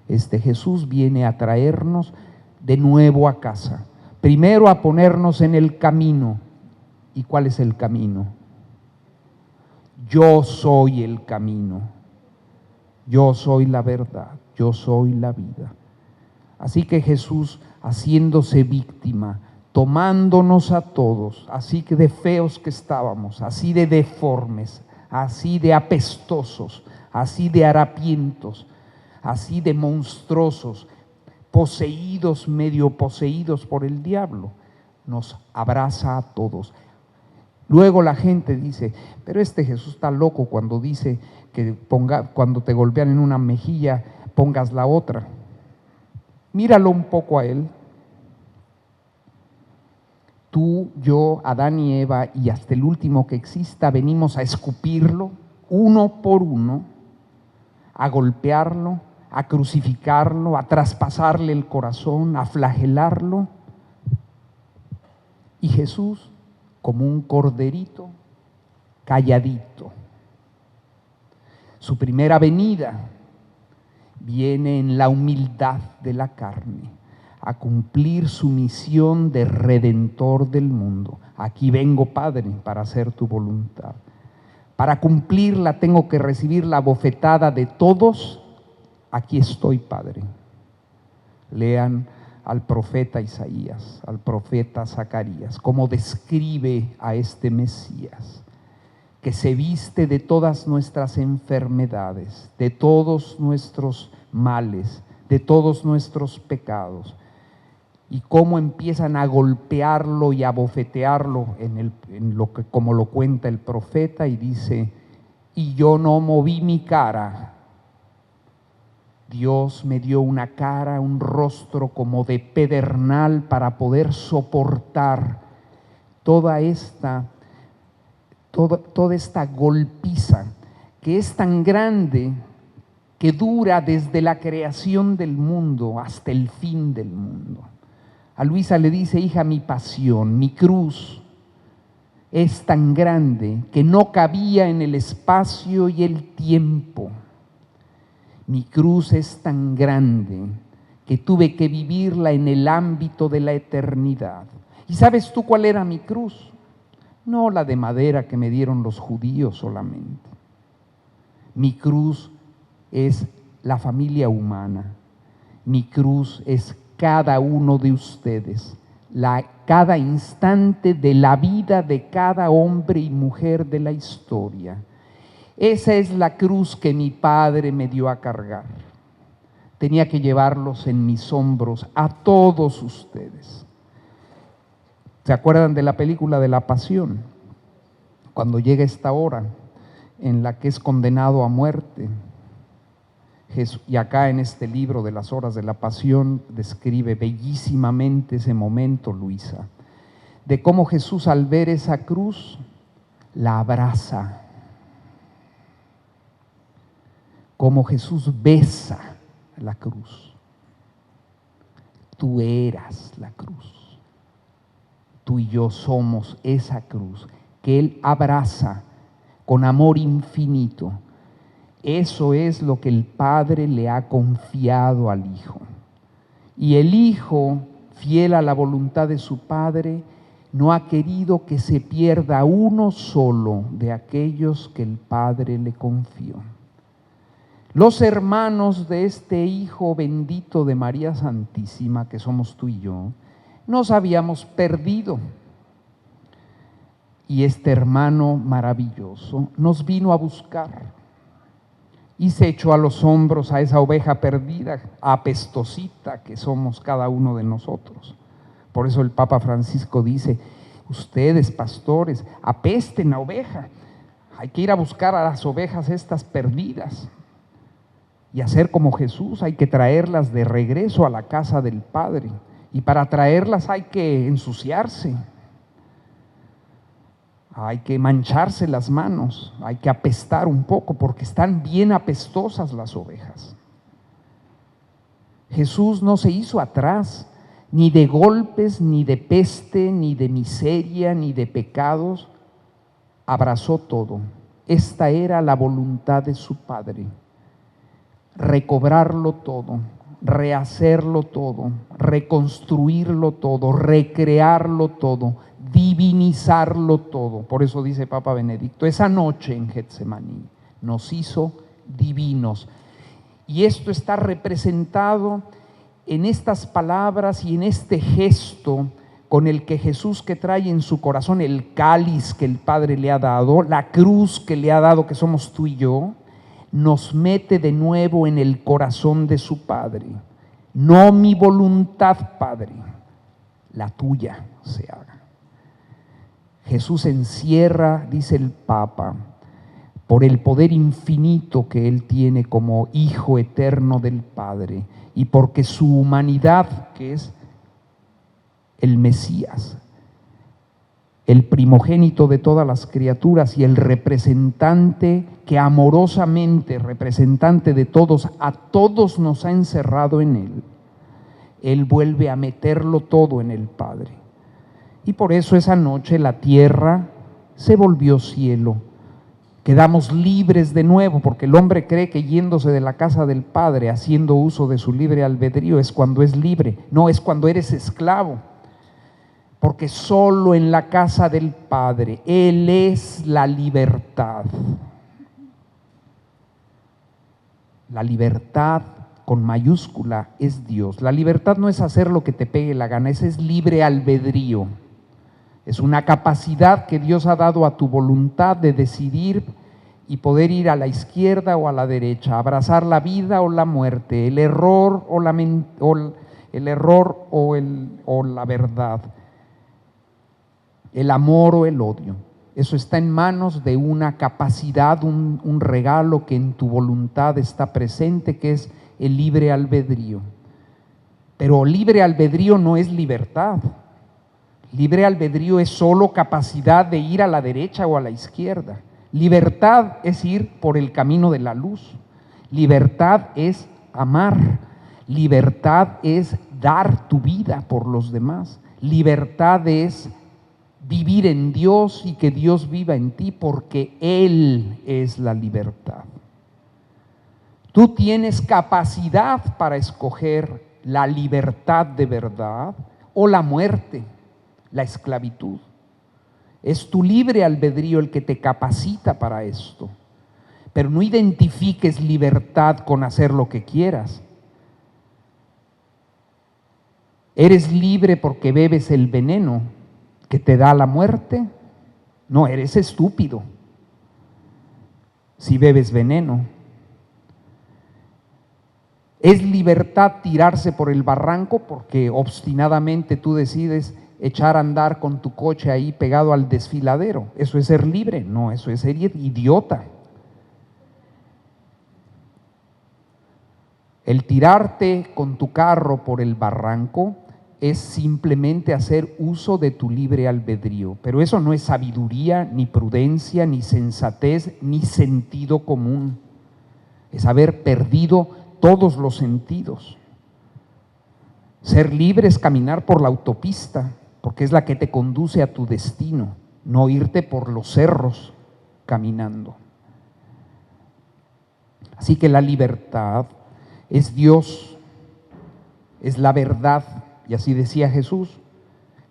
Este Jesús viene a traernos de nuevo a casa, primero a ponernos en el camino. ¿Y cuál es el camino? Yo soy el camino, yo soy la verdad, yo soy la vida. Así que Jesús, haciéndose víctima, tomándonos a todos, así que de feos que estábamos, así de deformes, así de apestosos, así de harapientos, así de monstruosos, poseídos, medio poseídos por el diablo, nos abraza a todos. Luego la gente dice, pero este Jesús está loco cuando dice que cuando te golpean en una mejilla, pongas la otra. Míralo un poco a Él. Tú, yo, Adán y Eva y hasta el último que exista, venimos a escupirlo uno por uno, a golpearlo, a crucificarlo, a traspasarle el corazón, a flagelarlo. Y Jesús, como un corderito, calladito. Su primera venida viene en la humildad de la carne, a cumplir su misión de redentor del mundo. Aquí vengo, Padre, para hacer tu voluntad. Para cumplirla tengo que recibir la bofetada de todos. Aquí estoy, Padre. Lean al profeta Isaías, al profeta Zacarías, cómo describe a este Mesías, que se viste de todas nuestras enfermedades, de todos nuestros males, de todos nuestros pecados, y cómo empiezan a golpearlo y a bofetearlo como lo cuenta el profeta, y dice, y yo no moví mi cara. Dios me dio una cara, un rostro como de pedernal para poder soportar toda esta golpiza que es tan grande, que dura desde la creación del mundo hasta el fin del mundo. A Luisa le dice, hija, mi pasión, mi cruz es tan grande que no cabía en el espacio y el tiempo. Mi cruz es tan grande que tuve que vivirla en el ámbito de la eternidad. ¿Y sabes tú cuál era mi cruz? No la de madera que me dieron los judíos solamente. Mi cruz es la familia humana. Mi cruz es cada uno de ustedes, cada instante de la vida de cada hombre y mujer de la historia. Esa es la cruz que mi Padre me dio a cargar. Tenía que llevarlos en mis hombros a todos ustedes. ¿Se acuerdan de la película de la Pasión? Cuando llega esta hora en la que es condenado a muerte, y acá en este libro de las horas de la Pasión describe bellísimamente ese momento, Luisa, de cómo Jesús, al ver esa cruz, la abraza, cómo Jesús besa la cruz. Tú eras la cruz, tú y yo somos esa cruz que Él abraza con amor infinito. Eso es lo que el Padre le ha confiado al Hijo. Y el Hijo, fiel a la voluntad de su Padre, no ha querido que se pierda uno solo de aquellos que el Padre le confió. Los hermanos de este Hijo bendito de María Santísima, que somos tú y yo, nos habíamos perdido. Y este hermano maravilloso nos vino a buscar y se echó a los hombros a esa oveja perdida, apestosita que somos cada uno de nosotros. Por eso el Papa Francisco dice, ustedes, pastores, apesten a oveja. Hay que ir a buscar a las ovejas estas perdidas y hacer como Jesús. Hay que traerlas de regreso a la casa del Padre. Y para traerlas hay que ensuciarse. Hay que mancharse las manos, hay que apestar un poco porque están bien apestosas las ovejas. Jesús no se hizo atrás, ni de golpes, ni de peste, ni de miseria, ni de pecados. Abrazó todo. Esta era la voluntad de su Padre: recobrarlo todo, rehacerlo todo, reconstruirlo todo, recrearlo todo, divinizarlo todo. Por eso dice Papa Benedicto, esa noche en Getsemaní nos hizo divinos. Y esto está representado en estas palabras y en este gesto con el que Jesús, que trae en su corazón el cáliz que el Padre le ha dado, la cruz que le ha dado, que somos tú y yo, nos mete de nuevo en el corazón de su Padre. No mi voluntad, Padre, la tuya se haga. Jesús encierra, dice el Papa, por el poder infinito que Él tiene como Hijo eterno del Padre, y porque su humanidad, que es el Mesías, el primogénito de todas las criaturas y el representante que amorosamente, representante de todos, a todos nos ha encerrado en Él, Él vuelve a meterlo todo en el Padre. Y por eso esa noche la tierra se volvió cielo. Quedamos libres de nuevo, porque el hombre cree que yéndose de la casa del Padre, haciendo uso de su libre albedrío, es cuando es libre. No, es cuando eres esclavo. Porque solo en la casa del Padre Él es la libertad. La libertad con mayúscula es Dios. La libertad no es hacer lo que te pegue la gana, ese es libre albedrío. Es una capacidad que Dios ha dado a tu voluntad de decidir y poder ir a la izquierda o a la derecha, abrazar la vida o la muerte, el error o la verdad, el amor o el odio. Eso está en manos de una capacidad, un regalo que en tu voluntad está presente, que es el libre albedrío. Pero libre albedrío no es libertad. Libre albedrío es solo capacidad de ir a la derecha o a la izquierda. Libertad es ir por el camino de la luz. Libertad es amar. Libertad es dar tu vida por los demás. Libertad es vivir en Dios y que Dios viva en ti, porque Él es la libertad. Tú tienes capacidad para escoger la libertad de verdad o la muerte, la esclavitud. Es tu libre albedrío el que te capacita para esto. Pero no identifiques libertad con hacer lo que quieras. ¿Eres libre porque bebes el veneno que te da la muerte? No, eres estúpido si bebes veneno. ¿Es libertad tirarse por el barranco porque obstinadamente tú decides echar a andar con tu coche ahí pegado al desfiladero? ¿Eso es ser libre? No, eso es ser idiota. El tirarte con tu carro por el barranco es simplemente hacer uso de tu libre albedrío, pero eso no es sabiduría, ni prudencia, ni sensatez, ni sentido común. Es haber perdido todos los sentidos. Ser libre es caminar por la autopista, porque es la que te conduce a tu destino, no irte por los cerros caminando. Así que la libertad es Dios, es la verdad, y así decía Jesús: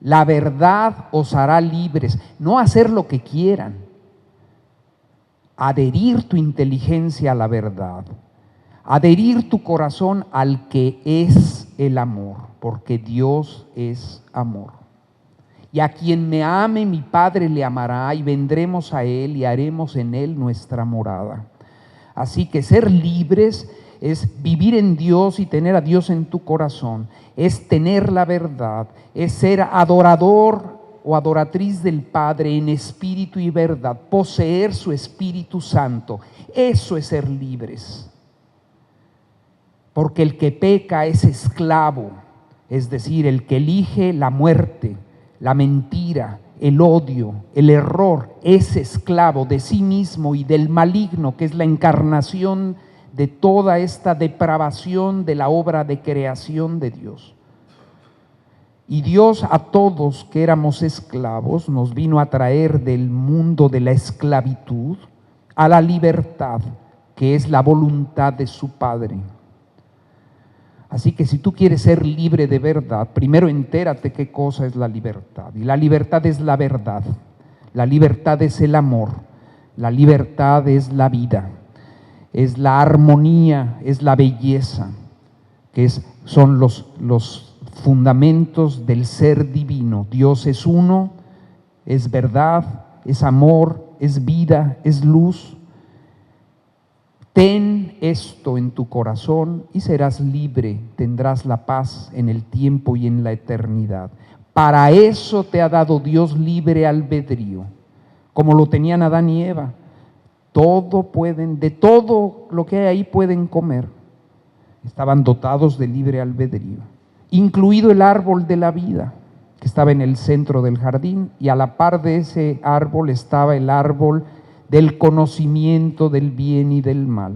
la verdad os hará libres, no hacer lo que quieran, adherir tu inteligencia a la verdad, adherir tu corazón al que es el amor, porque Dios es amor. Y a quien me ame, mi Padre le amará, y vendremos a Él y haremos en Él nuestra morada. Así que ser libres es vivir en Dios y tener a Dios en tu corazón, es tener la verdad, es ser adorador o adoratriz del Padre en espíritu y verdad, poseer su Espíritu Santo. Eso es ser libres. Porque el que peca es esclavo, es decir, el que elige la muerte, la mentira, el odio, el error, es esclavo de sí mismo y del maligno, que es la encarnación de toda esta depravación de la obra de creación de Dios. Y Dios a todos que éramos esclavos nos vino a traer del mundo de la esclavitud a la libertad, que es la voluntad de su Padre. Así que si tú quieres ser libre de verdad, primero entérate qué cosa es la libertad. Y la libertad es la verdad, la libertad es el amor, la libertad es la vida, es la armonía, es la belleza, son los fundamentos del ser divino. Dios es uno, es verdad, es amor, es vida, es luz. Ten esto en tu corazón y serás libre, tendrás la paz en el tiempo y en la eternidad. Para eso te ha dado Dios libre albedrío, como lo tenían Adán y Eva. De todo lo que hay ahí pueden comer. Estaban dotados de libre albedrío, incluido el árbol de la vida, que estaba en el centro del jardín, y a la par de ese árbol estaba el árbol del conocimiento del bien y del mal.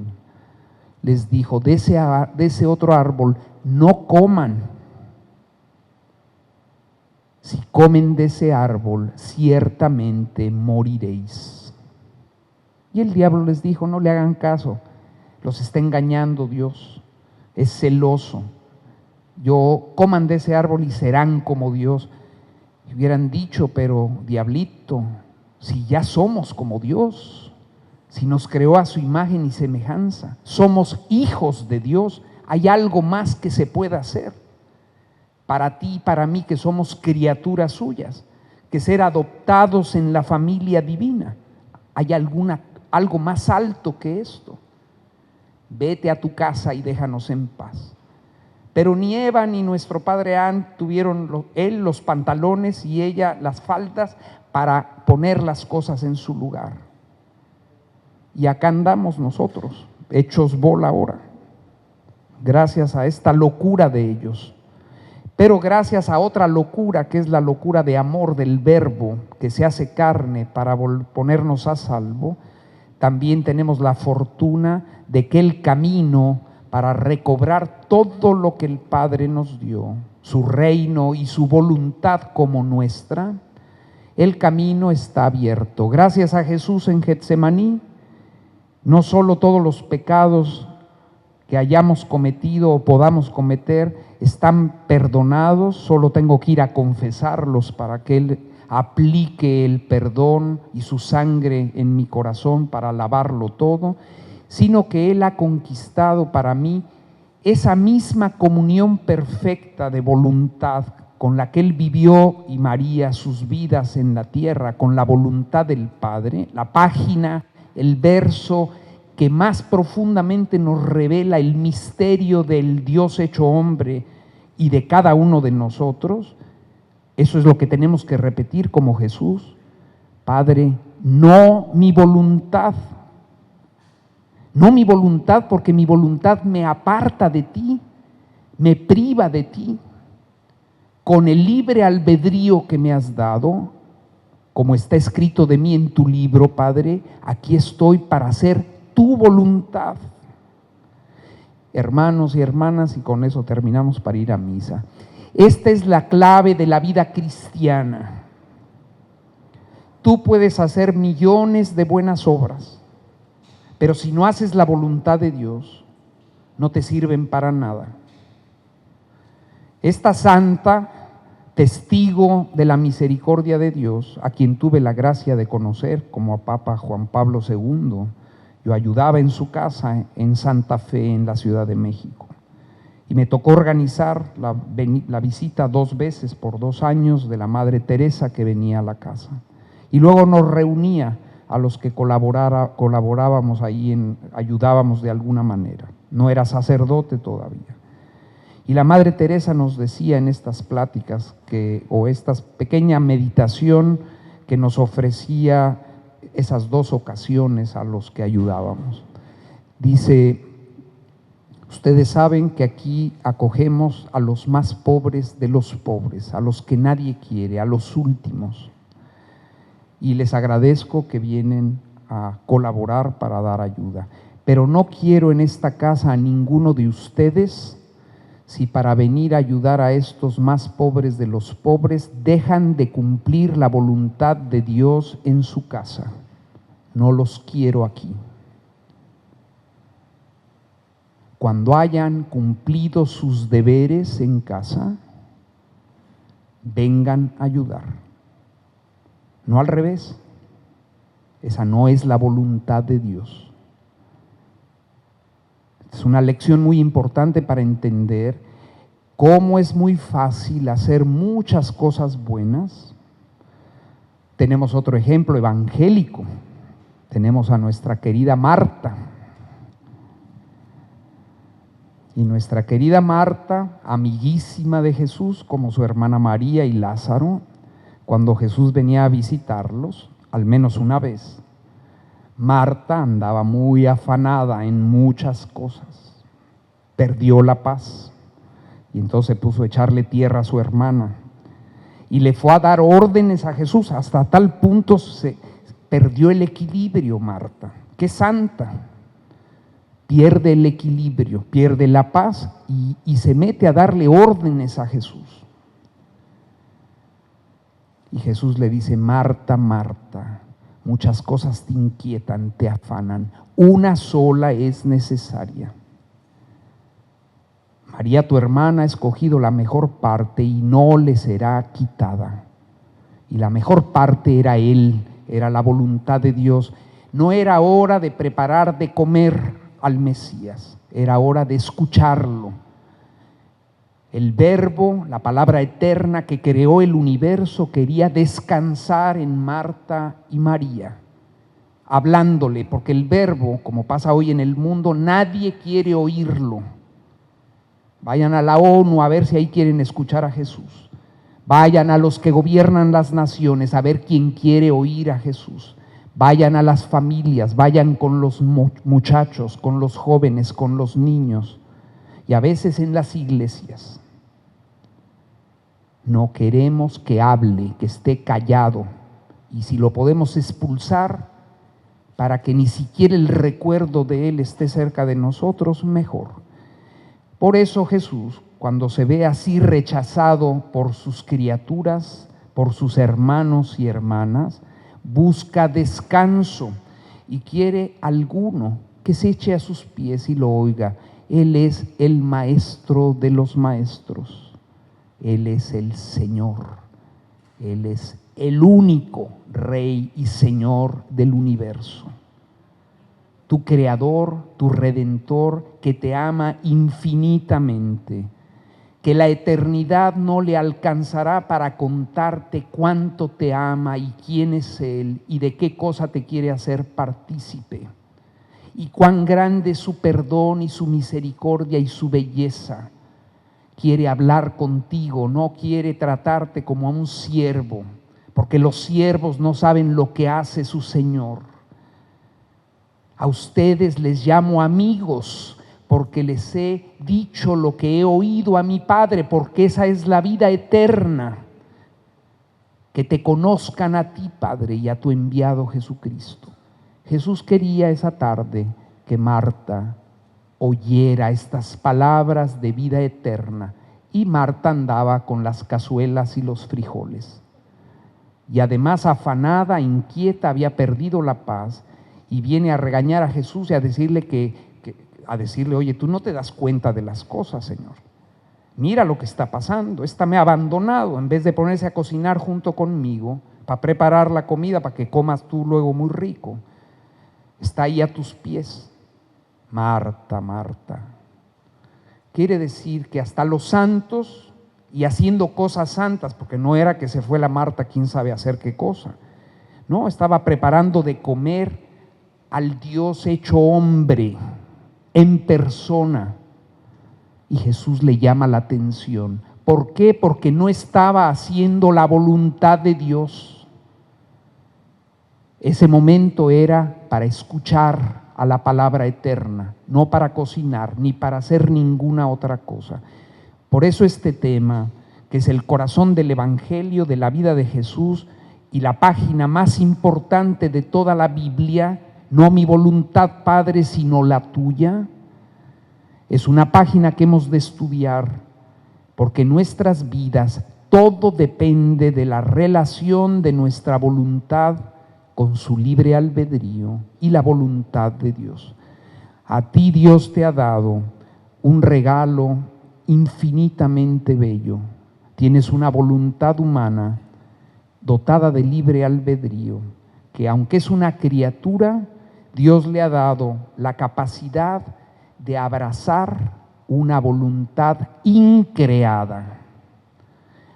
Les dijo, de ese otro árbol no coman. Si comen de ese árbol, ciertamente moriréis. Y el diablo les dijo, no le hagan caso, los está engañando Dios, es celoso. Coman de ese árbol y serán como Dios. Y hubieran dicho, pero diablito, si ya somos como Dios, si nos creó a su imagen y semejanza, somos hijos de Dios, hay algo más que se pueda hacer para ti y para mí, que somos criaturas suyas, que ser adoptados en la familia divina. Hay algo más alto que esto. Vete a tu casa y déjanos en paz. Pero ni Eva ni nuestro padre Adán tuvieron él los pantalones y ella las faldas para poner las cosas en su lugar. Y acá andamos nosotros, hechos bola ahora, gracias a esta locura de ellos. Pero gracias a otra locura, que es la locura de amor del Verbo que se hace carne para ponernos a salvo, también tenemos la fortuna de que el camino para recobrar todo lo que el Padre nos dio, su reino y su voluntad como nuestra, el camino está abierto. Gracias a Jesús en Getsemaní, no solo todos los pecados que hayamos cometido o podamos cometer están perdonados, solo tengo que ir a confesarlos para que Él aplique el perdón y su sangre en mi corazón para lavarlo todo, sino que Él ha conquistado para mí esa misma comunión perfecta de voluntad con la que Él vivió y María sus vidas en la tierra, con la voluntad del Padre, la página, el verso que más profundamente nos revela el misterio del Dios hecho hombre y de cada uno de nosotros. Eso es lo que tenemos que repetir como Jesús. Padre, no mi voluntad, porque mi voluntad me aparta de ti, me priva de ti. Con el libre albedrío que me has dado, como está escrito de mí en tu libro, Padre, aquí estoy para hacer tu voluntad. Hermanos y hermanas, y con eso terminamos para ir a misa. Esta es la clave de la vida cristiana. Tú puedes hacer millones de buenas obras, pero si no haces la voluntad de Dios, no te sirven para nada. Esta santa, testigo de la misericordia de Dios, a quien tuve la gracia de conocer como a Papa Juan Pablo II, yo ayudaba en su casa en Santa Fe, en la Ciudad de México. Y me tocó organizar la visita 2 veces por 2 años de la Madre Teresa, que venía a la casa. Y luego nos reunía a los que colaborábamos ahí, ayudábamos de alguna manera. No era sacerdote todavía. Y la Madre Teresa nos decía en estas pláticas o esta pequeña meditación que nos ofrecía esas 2 ocasiones a los que ayudábamos. Dice: ustedes saben que aquí acogemos a los más pobres de los pobres, a los que nadie quiere, a los últimos. Y les agradezco que vienen a colaborar para dar ayuda. pero no quiero en esta casa a ninguno de ustedes si para venir a ayudar a estos más pobres de los pobres dejan de cumplir la voluntad de Dios en su casa. No los quiero aquí. Cuando hayan cumplido sus deberes en casa, vengan a ayudar. No al revés. Esa no es la voluntad de Dios. Es una lección muy importante para entender cómo es muy fácil hacer muchas cosas buenas. Tenemos otro ejemplo evangélico. Tenemos a nuestra querida Marta. Y nuestra querida Marta, amiguísima de Jesús, como su hermana María y Lázaro, cuando Jesús venía a visitarlos, al menos una vez, Marta andaba muy afanada en muchas cosas, perdió la paz y entonces se puso a echarle tierra a su hermana y le fue a dar órdenes a Jesús, hasta tal punto se perdió el equilibrio Marta, que santa, pierde el equilibrio, pierde la paz y se mete a darle órdenes a Jesús. Y Jesús le dice: Marta, Marta, muchas cosas te inquietan, te afanan, una sola es necesaria. María, tu hermana, ha escogido la mejor parte y no le será quitada. Y la mejor parte era Él, era la voluntad de Dios. No era hora de preparar de comer al Mesías, era hora de escucharlo. El Verbo, la palabra eterna que creó el universo, quería descansar en Marta y María, hablándole, porque el Verbo, como pasa hoy en el mundo, nadie quiere oírlo. Vayan a la ONU a ver si ahí quieren escuchar a Jesús. Vayan a los que gobiernan las naciones a ver quién quiere oír a Jesús. Vayan a las familias, vayan con los muchachos, con los jóvenes, con los niños y a veces en las iglesias. No queremos que hable, que esté callado, y si lo podemos expulsar para que ni siquiera el recuerdo de él esté cerca de nosotros, mejor. Por eso Jesús, cuando se ve así rechazado por sus criaturas, por sus hermanos y hermanas, busca descanso y quiere alguno que se eche a sus pies y lo oiga. Él es el maestro de los maestros. Él es el Señor, Él es el único Rey y Señor del universo. Tu Creador, tu Redentor, que te ama infinitamente, que la eternidad no le alcanzará para contarte cuánto te ama y quién es Él y de qué cosa te quiere hacer partícipe, y cuán grande es su perdón y su misericordia y su belleza. Quiere hablar contigo, no quiere tratarte como a un siervo, porque los siervos no saben lo que hace su Señor. A ustedes les llamo amigos, porque les he dicho lo que he oído a mi Padre, porque esa es la vida eterna, que te conozcan a ti, Padre, y a tu enviado Jesucristo. Jesús quería esa tarde que Marta oyera estas palabras de vida eterna, y Marta andaba con las cazuelas y los frijoles. Y además afanada, inquieta, había perdido la paz, y viene a regañar a Jesús y a decirle oye, tú no te das cuenta de las cosas, Señor. Mira lo que está pasando, esta me ha abandonado, en vez de ponerse a cocinar junto conmigo, para preparar la comida, para que comas tú luego muy rico. Está ahí a tus pies. Marta, Marta. Quiere decir que hasta los santos, y haciendo cosas santas, porque no era que se fue la Marta, quién sabe hacer qué cosa. No, estaba preparando de comer al Dios hecho hombre, en persona. Y Jesús le llama la atención. ¿Por qué? Porque no estaba haciendo la voluntad de Dios. Ese momento era para escuchar a la palabra eterna, no para cocinar ni para hacer ninguna otra cosa. Por eso este tema, que es el corazón del Evangelio, de la vida de Jesús y la página más importante de toda la Biblia, no mi voluntad, Padre, sino la tuya. Es una página que hemos de estudiar, porque en nuestras vidas todo depende de la relación de nuestra voluntad con su libre albedrío y la voluntad de Dios. A ti Dios te ha dado un regalo infinitamente bello. Tienes una voluntad humana dotada de libre albedrío, que aunque es una criatura, Dios le ha dado la capacidad de abrazar una voluntad increada.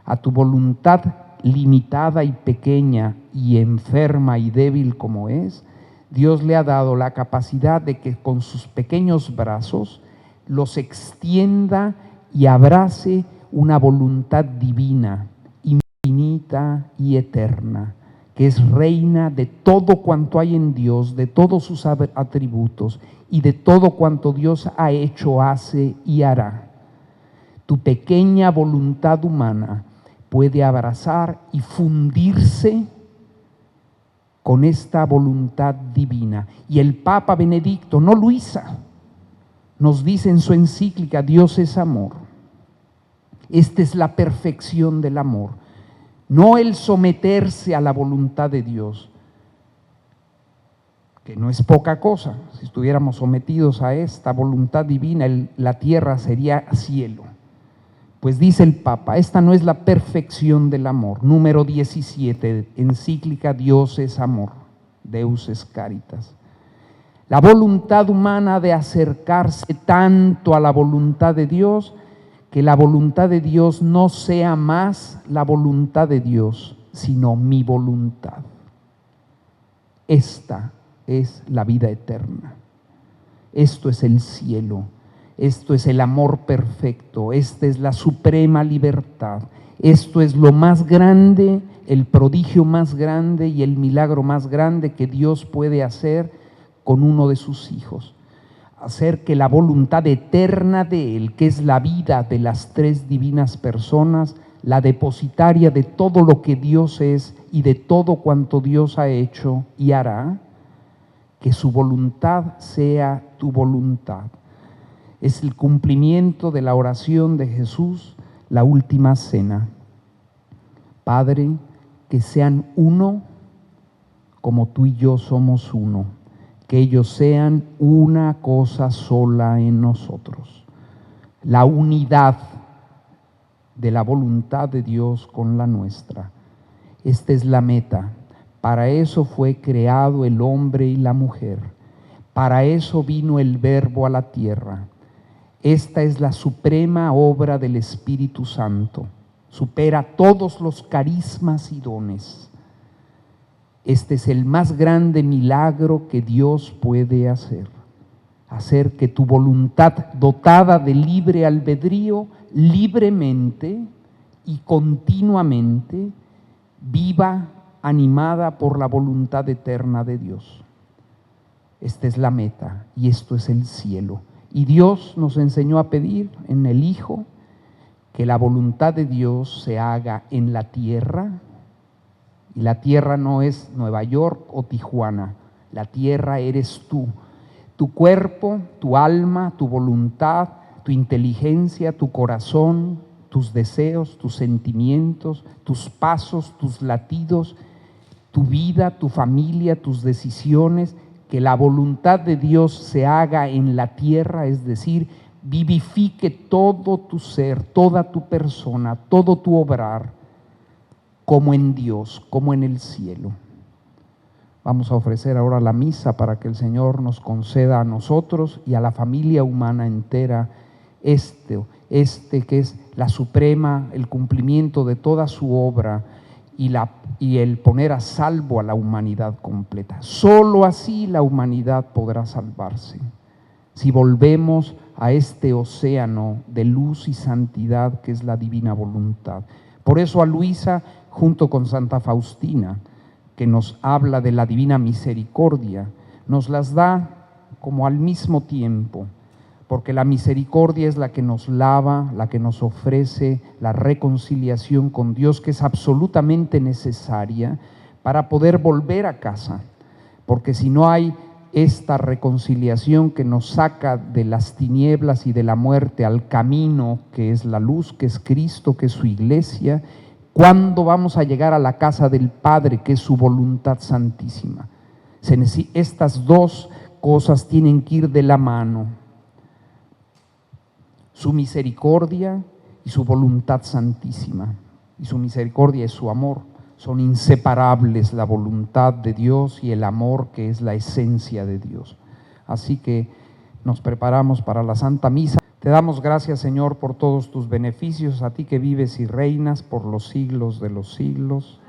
A tu voluntad limitada y pequeña y enferma y débil como es, Dios le ha dado la capacidad de que con sus pequeños brazos los extienda y abrace una voluntad divina, infinita y eterna, que es reina de todo cuanto hay en Dios, de todos sus atributos y de todo cuanto Dios ha hecho, hace y hará. Tu pequeña voluntad humana puede abrazar y fundirse con esta voluntad divina. Y el Papa Benedicto, no Luisa, nos dice en su encíclica Dios es amor. Esta es la perfección del amor, no el someterse a la voluntad de Dios, que no es poca cosa. Si estuviéramos sometidos a esta voluntad divina, la tierra sería cielo. Pues dice el Papa, esta no es la perfección del amor. Número 17, encíclica Dios es amor, Deus es caritas. La voluntad humana de acercarse tanto a la voluntad de Dios, que la voluntad de Dios no sea más la voluntad de Dios, sino mi voluntad. Esta es la vida eterna. Esto es el cielo. Esto es el amor perfecto, esta es la suprema libertad, esto es lo más grande, el prodigio más grande y el milagro más grande que Dios puede hacer con uno de sus hijos. Hacer que la voluntad eterna de Él, que es la vida de las tres divinas personas, la depositaria de todo lo que Dios es y de todo cuanto Dios ha hecho y hará, que su voluntad sea tu voluntad. Es el cumplimiento de la oración de Jesús, la última cena. Padre, que sean uno como tú y yo somos uno, que ellos sean una cosa sola en nosotros. La unidad de la voluntad de Dios con la nuestra. Esta es la meta. Para eso fue creado el hombre y la mujer. Para eso vino el Verbo a la tierra. Esta es la suprema obra del Espíritu Santo. Supera todos los carismas y dones. Este es el más grande milagro que Dios puede hacer. Hacer que tu voluntad, dotada de libre albedrío, libremente y continuamente viva animada por la voluntad eterna de Dios. Esta es la meta y esto es el cielo. Y Dios nos enseñó a pedir en el Hijo que la voluntad de Dios se haga en la tierra. Y la tierra no es Nueva York o Tijuana, la tierra eres tú. Tu cuerpo, tu alma, tu voluntad, tu inteligencia, tu corazón, tus deseos, tus sentimientos, tus pasos, tus latidos, tu vida, tu familia, tus decisiones. Que la voluntad de Dios se haga en la tierra, es decir, vivifique todo tu ser, toda tu persona, todo tu obrar, como en Dios, como en el cielo. Vamos a ofrecer ahora la misa para que el Señor nos conceda a nosotros y a la familia humana entera este que es la suprema, el cumplimiento de toda su obra y el poner a salvo a la humanidad completa. Solo así la humanidad podrá salvarse, si volvemos a este océano de luz y santidad que es la divina voluntad. Por eso a Luisa, junto con Santa Faustina, que nos habla de la divina misericordia, nos las da como al mismo tiempo, porque la misericordia es la que nos lava, la que nos ofrece la reconciliación con Dios, que es absolutamente necesaria para poder volver a casa, porque si no hay esta reconciliación que nos saca de las tinieblas y de la muerte al camino que es la luz, que es Cristo, que es su iglesia. ¿Cuándo vamos a llegar a la casa del Padre, que es su voluntad santísima? Estas dos cosas tienen que ir de la mano: su misericordia y su voluntad santísima. Y su misericordia es su amor. Son inseparables la voluntad de Dios y el amor, que es la esencia de Dios. Así que nos preparamos para la Santa Misa. Te damos gracias, Señor, por todos tus beneficios, a ti que vives y reinas por los siglos de los siglos.